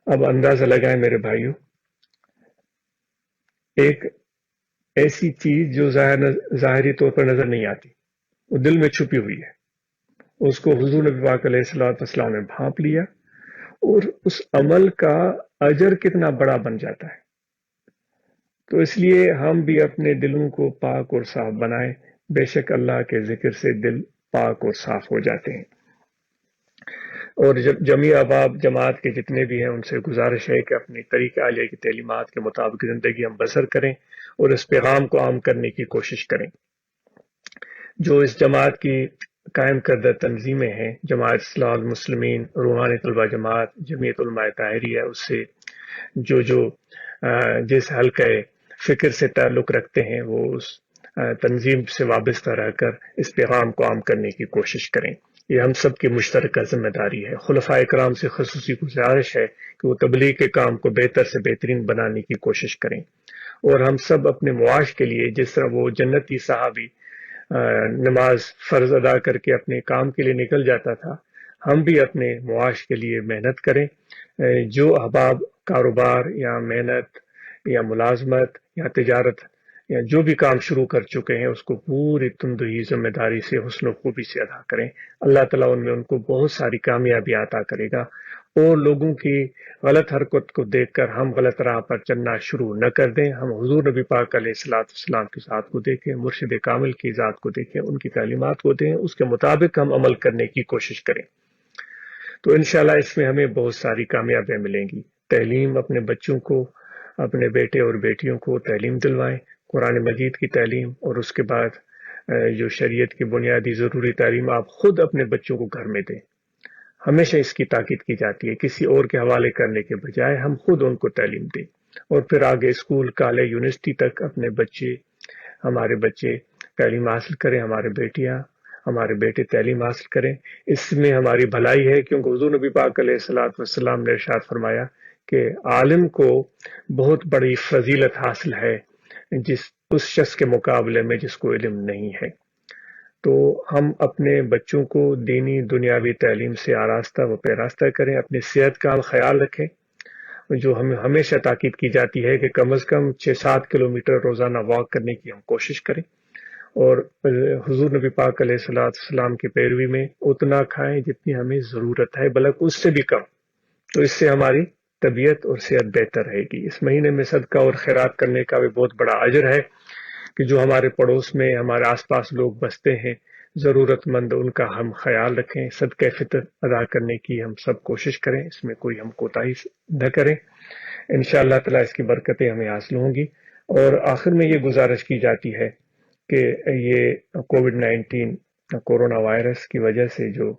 اب اندازہ لگائیں میرے بھائیوں، ایک ایسی چیز جو ظاہری طور پر نظر نہیں آتی، وہ دل میں چھپی ہوئی ہے، اس کو حضور نبی پاک علیہ الصلوۃ والسلام نے بھانپ لیا، اور اس عمل کا اجر کتنا بڑا بن جاتا ہے۔ تو اس لیے ہم بھی اپنے دلوں کو پاک اور صاف بنائیں، بے شک اللہ کے ذکر سے دل پاک اور صاف ہو جاتے ہیں۔ اور جمیع احباب جماعت کے جتنے بھی ہیں ان سے گزارش ہے کہ اپنی طریقہ عالیہ کی تعلیمات کے مطابق زندگی ہم بسر کریں اور اس پیغام کو عام کرنے کی کوشش کریں۔ جو اس جماعت کی قائم کردہ تنظیمیں ہیں، جماعت اصلاح المسلمین، روحانی طلبہ جماعت، جمعیت علماء طاہریہ، اس سے جو جس حلقہ فکر سے تعلق رکھتے ہیں وہ اس تنظیم سے وابستہ رہ کر اس پیغام کو عام کرنے کی کوشش کریں۔ یہ ہم سب کی مشترکہ ذمہ داری ہے۔ خلفائے کرام سے خصوصی گزارش ہے کہ وہ تبلیغ کے کام کو بہتر سے بہترین بنانے کی کوشش کریں، اور ہم سب اپنے معاش کے لیے، جس طرح وہ جنتی صحابی نماز فرض ادا کر کے اپنے کام کے لیے نکل جاتا تھا، ہم بھی اپنے معاش کے لیے محنت کریں۔ جو احباب کاروبار یا محنت یا ملازمت یا تجارت یا جو بھی کام شروع کر چکے ہیں، اس کو پوری تندہی ذمہ داری سے، حسن و خوبی سے ادا کریں۔ اللہ تعالیٰ ان کو بہت ساری کامیابی عطا کرے گا، اور لوگوں کی غلط حرکت کو دیکھ کر ہم غلط راہ پر چلنا شروع نہ کر دیں۔ ہم حضور نبی پاک علیہ الصلوۃ والسلام کی ذات کو دیکھیں، مرشد کامل کی ذات کو دیکھیں، ان کی تعلیمات کو دیں، اس کے مطابق ہم عمل کرنے کی کوشش کریں، تو انشاءاللہ اس میں ہمیں بہت ساری کامیابیاں ملیں گی۔ تعلیم، اپنے بچوں کو، اپنے بیٹے اور بیٹیوں کو تعلیم دلوائیں، قرآن مجید کی تعلیم، اور اس کے بعد جو شریعت کی بنیادی ضروری تعلیم آپ خود اپنے بچوں کو گھر میں دیں۔ ہمیشہ اس کی تاکید کی جاتی ہے، کسی اور کے حوالے کرنے کے بجائے ہم خود ان کو تعلیم دیں، اور پھر آگے اسکول، کالج، یونیورسٹی تک ہمارے بچے تعلیم حاصل کریں، ہمارے بیٹے تعلیم حاصل کریں۔ اس میں ہماری بھلائی ہے، کیونکہ حضور نبی پاک علیہ الصلوۃ والسلام نے ارشاد فرمایا کہ عالم کو بہت بڑی فضیلت حاصل ہے اس شخص کے مقابلے میں جس کو علم نہیں ہے۔ تو ہم اپنے بچوں کو دینی دنیاوی تعلیم سے آراستہ و پیراستہ کریں، اپنی صحت کا خیال رکھیں، جو ہمیں ہمیشہ تاکید کی جاتی ہے کہ کم از کم 6-7 کلومیٹر روزانہ واک کرنے کی ہم کوشش کریں، اور حضور نبی پاک علیہ الصلوۃ والسلام کی پیروی میں اتنا کھائیں جتنی ہمیں ضرورت ہے، بلکہ اس سے بھی کم، تو اس سے ہماری طبیعت اور صحت بہتر رہے گی۔ اس مہینے میں صدقہ اور خیرات کرنے کا بھی بہت بڑا اجر ہے، کہ جو ہمارے پڑوس میں، ہمارے آس پاس لوگ بستے ہیں ضرورت مند، ان کا ہم خیال رکھیں، صدقہ فطر ادا کرنے کی ہم سب کوشش کریں، اس میں کوئی ہم کوتاہی نہ کریں۔ انشاءاللہ تعالیٰ اس کی برکتیں ہمیں حاصل ہوں گی۔ اور آخر میں یہ گزارش کی جاتی ہے کہ یہ کووڈ-19 کورونا وائرس کی وجہ سے جو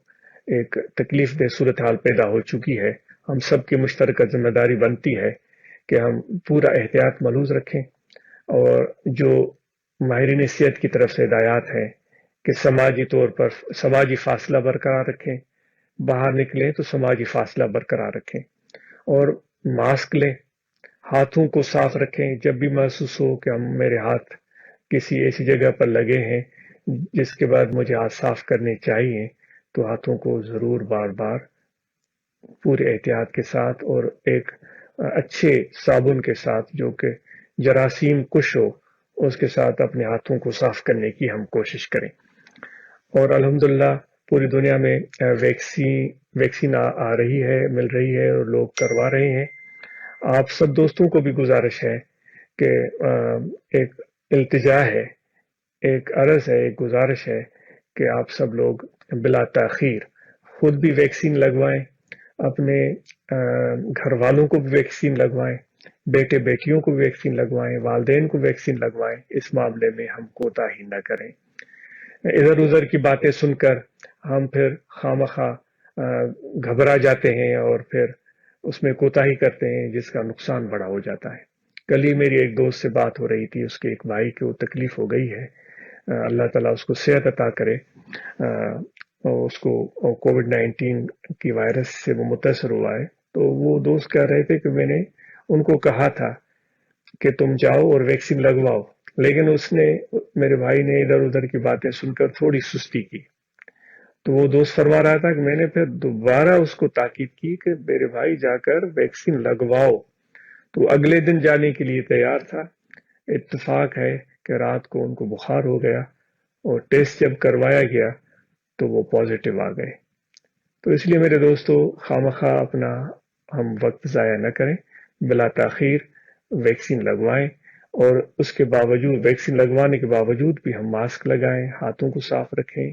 ایک تکلیف دہ صورتحال پیدا ہو چکی ہے، ہم سب کی مشترکہ ذمہ داری بنتی ہے کہ ہم پورا احتیاط ملحوظ رکھیں، اور جو ماہرین صحت کی طرف سے ہدایات ہیں کہ سماجی طور پر سماجی فاصلہ برقرار رکھیں، باہر نکلیں تو سماجی فاصلہ برقرار رکھیں، اور ماسک لیں، ہاتھوں کو صاف رکھیں۔ جب بھی محسوس ہو کہ میرے ہاتھ کسی ایسی جگہ پر لگے ہیں جس کے بعد مجھے ہاتھ صاف کرنے چاہیے، تو ہاتھوں کو ضرور بار بار پورے احتیاط کے ساتھ اور ایک اچھے صابن کے ساتھ جو کہ جراثیم کش ہو، اس کے ساتھ اپنے ہاتھوں کو صاف کرنے کی ہم کوشش کریں۔ اور الحمدللہ پوری دنیا میں ویکسین آ رہی ہے، مل رہی ہے، اور لوگ کروا رہے ہیں۔ آپ سب دوستوں کو بھی گزارش ہے کہ ایک التجا ہے، ایک عرض ہے، ایک گزارش ہے کہ آپ سب لوگ بلا تاخیر خود بھی ویکسین لگوائیں، اپنے گھر والوں کو بھی ویکسین لگوائیں، بیٹے بیٹیوں کو بھی ویکسین لگوائیں، والدین کو ویکسین لگوائیں۔ اس معاملے میں ہم کوتاہی نہ کریں۔ ادھر ادھر کی باتیں سن کر ہم پھر خواہ گھبرا جاتے ہیں اور پھر اس میں کوتاہی کرتے ہیں، جس کا نقصان بڑا ہو جاتا ہے۔ کل ہی میری ایک دوست سے بات ہو رہی تھی، اس کے ایک بھائی کو تکلیف ہو گئی ہے، اللہ تعالیٰ اس کو صحت عطا کرے، اس کو کووڈ-19 کی وائرس سے وہ متاثر ہوا ہے۔ تو وہ دوست کہہ رہے تھے کہ میں نے ان کو کہا تھا کہ تم جاؤ اور ویکسین لگواؤ، لیکن میرے بھائی نے ادھر ادھر کی باتیں سن کر تھوڑی سستی کی۔ تو وہ دوست فرما رہا تھا کہ میں نے پھر دوبارہ اس کو تاکید کی کہ میرے بھائی جا کر ویکسین لگواؤ۔ تو اگلے دن جانے کے لیے تیار تھا۔ اتفاق ہے کہ رات کو ان کو بخار ہو گیا اور ٹیسٹ جب کروایا گیا تو وہ پازیٹیو آ گئے۔ تو اس لیے میرے دوستو، خواہ اپنا ہم وقت ضائع نہ کریں، بلا تاخیر ویکسین لگوائیں، اور اس کے باوجود ویکسین لگوانے کے باوجود بھی ہم ماسک لگائیں، ہاتھوں کو صاف رکھیں،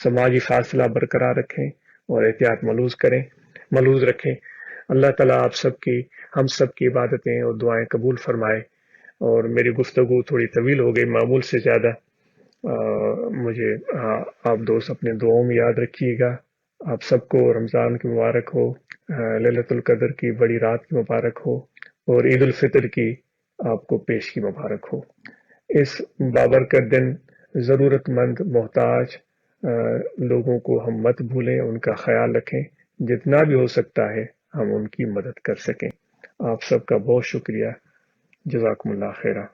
سماجی فاصلہ برقرار رکھیں اور احتیاط ملحوظ رکھیں۔ اللہ تعالیٰ آپ سب کی، ہم سب کی عبادتیں اور دعائیں قبول فرمائے۔ اور میری گفتگو تھوڑی طویل ہو گئی معمول سے زیادہ، مجھے آپ دوست اپنے دعاؤں میں یاد رکھیے گا۔ آپ سب کو رمضان کی مبارک ہو، لیلۃ القدر کی بڑی رات کی مبارک ہو، اور عید الفطر کی آپ کو پیش کی مبارک ہو۔ اس بابرکت دن ضرورت مند محتاج لوگوں کو ہم مت بھولیں، ان کا خیال رکھیں، جتنا بھی ہو سکتا ہے ہم ان کی مدد کر سکیں۔ آپ سب کا بہت شکریہ، جزاکم اللہ خیرہ،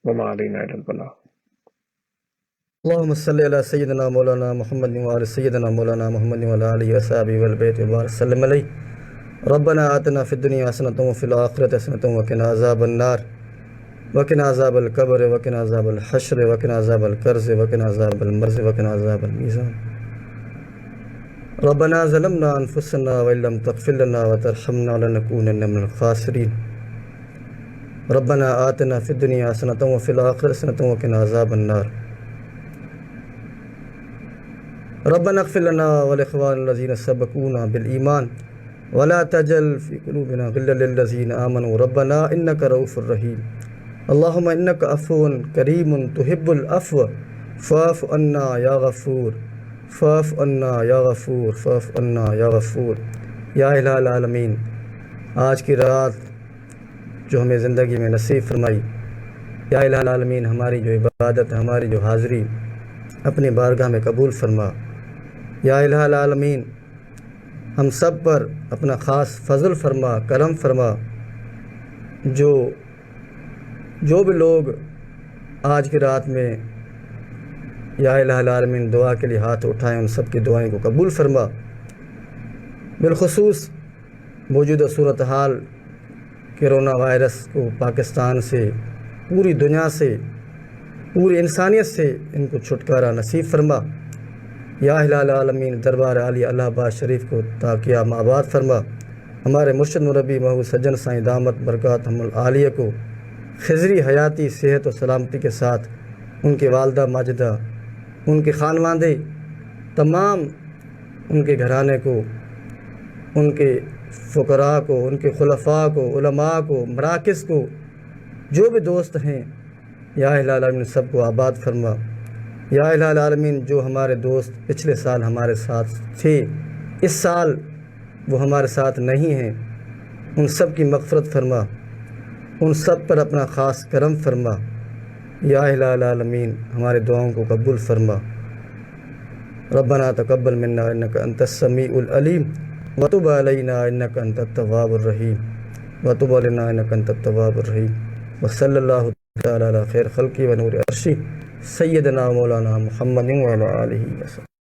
وما علینا الا البلاغ۔ اللهم صل على سيدنا مولانا محمد وعلى سيدنا مولانا محمد وعلى آله وصحبه والبيت وبارك وسلم عليه۔ ربنا آتنا في الدنيا حسنة وفي الآخرة حسنة وقنا عذاب النار وقنا عذاب القبر وقنا عذاب الحشر وقنا عذاب القرز وقنا عذاب المرز وقنا عذاب الميزان۔ ربنا ظلمنا أنفسنا وإن لم تغفر لنا وترحمنا لنكونن من الخاسرين۔ ربنا آتنا في الدنيا حسنة وفي الآخرة حسنة وقنا عذاب النار۔ ربنا اغفر لنا ولإخواننا الذين سبقونا بالإيمان ولا تجعل في قلوبنا غلا للذين آمنوا ربنا إنك رؤوف رحيم۔ اللهم إنك عفو كريم تحب العفو فاعف عنا يا غفور، فاعف عنا يا غفور، فاعف عنا يا غفور۔ یا الہ العالمین، آج کی رات جو ہمیں زندگی میں نصیب فرمائی، یا الہ العالمین ہماری جو عبادت، ہماری جو حاضری اپنی بارگاہ میں قبول فرما۔ یا الہ العالمین ہم سب پر اپنا خاص فضل فرما، کرم فرما۔ جو بھی لوگ آج کی رات میں یا الہ العالمین دعا کے لیے ہاتھ اٹھائیں، ان سب کی دعائیں کو قبول فرما۔ بالخصوص موجودہ صورتحال کرونا وائرس کو پاکستان سے، پوری دنیا سے، پوری انسانیت سے ان کو چھٹکارا نصیب فرما۔ یا الہ العالمین دربار عالی الہ آباد شریف کو تا قیام آباد فرما۔ ہمارے مرشد مربی محبوب سجن سائیں دامت برکاتہم العالیہ کو خضری حیاتی، صحت و سلامتی کے ساتھ، ان کے والدہ ماجدہ، ان کے خانواندے، تمام ان کے گھرانے کو، ان کے فقراء کو، ان کے خلفاء کو، علماء کو، مراکز کو، جو بھی دوست ہیں، یا الہ العالمین سب کو آباد فرما۔ یا الہ العالمین جو ہمارے دوست پچھلے سال ہمارے ساتھ تھے، اس سال وہ ہمارے ساتھ نہیں ہیں، ان سب کی مغفرت فرما، ان سب پر اپنا خاص کرم فرما۔ یا الہ العالمین ہمارے دعاؤں کو قبول فرما۔ ربنا تقبل منا انک انت السمیع العلیم وتب علینا انک انت التواب الرحیم، وتب علینا انک انت التواب الرحیم۔ وصلی اللہ تعالی علی خیر خلقی و نور عرشی سیدنا مولانا محمد وعلی آلہ وسلم۔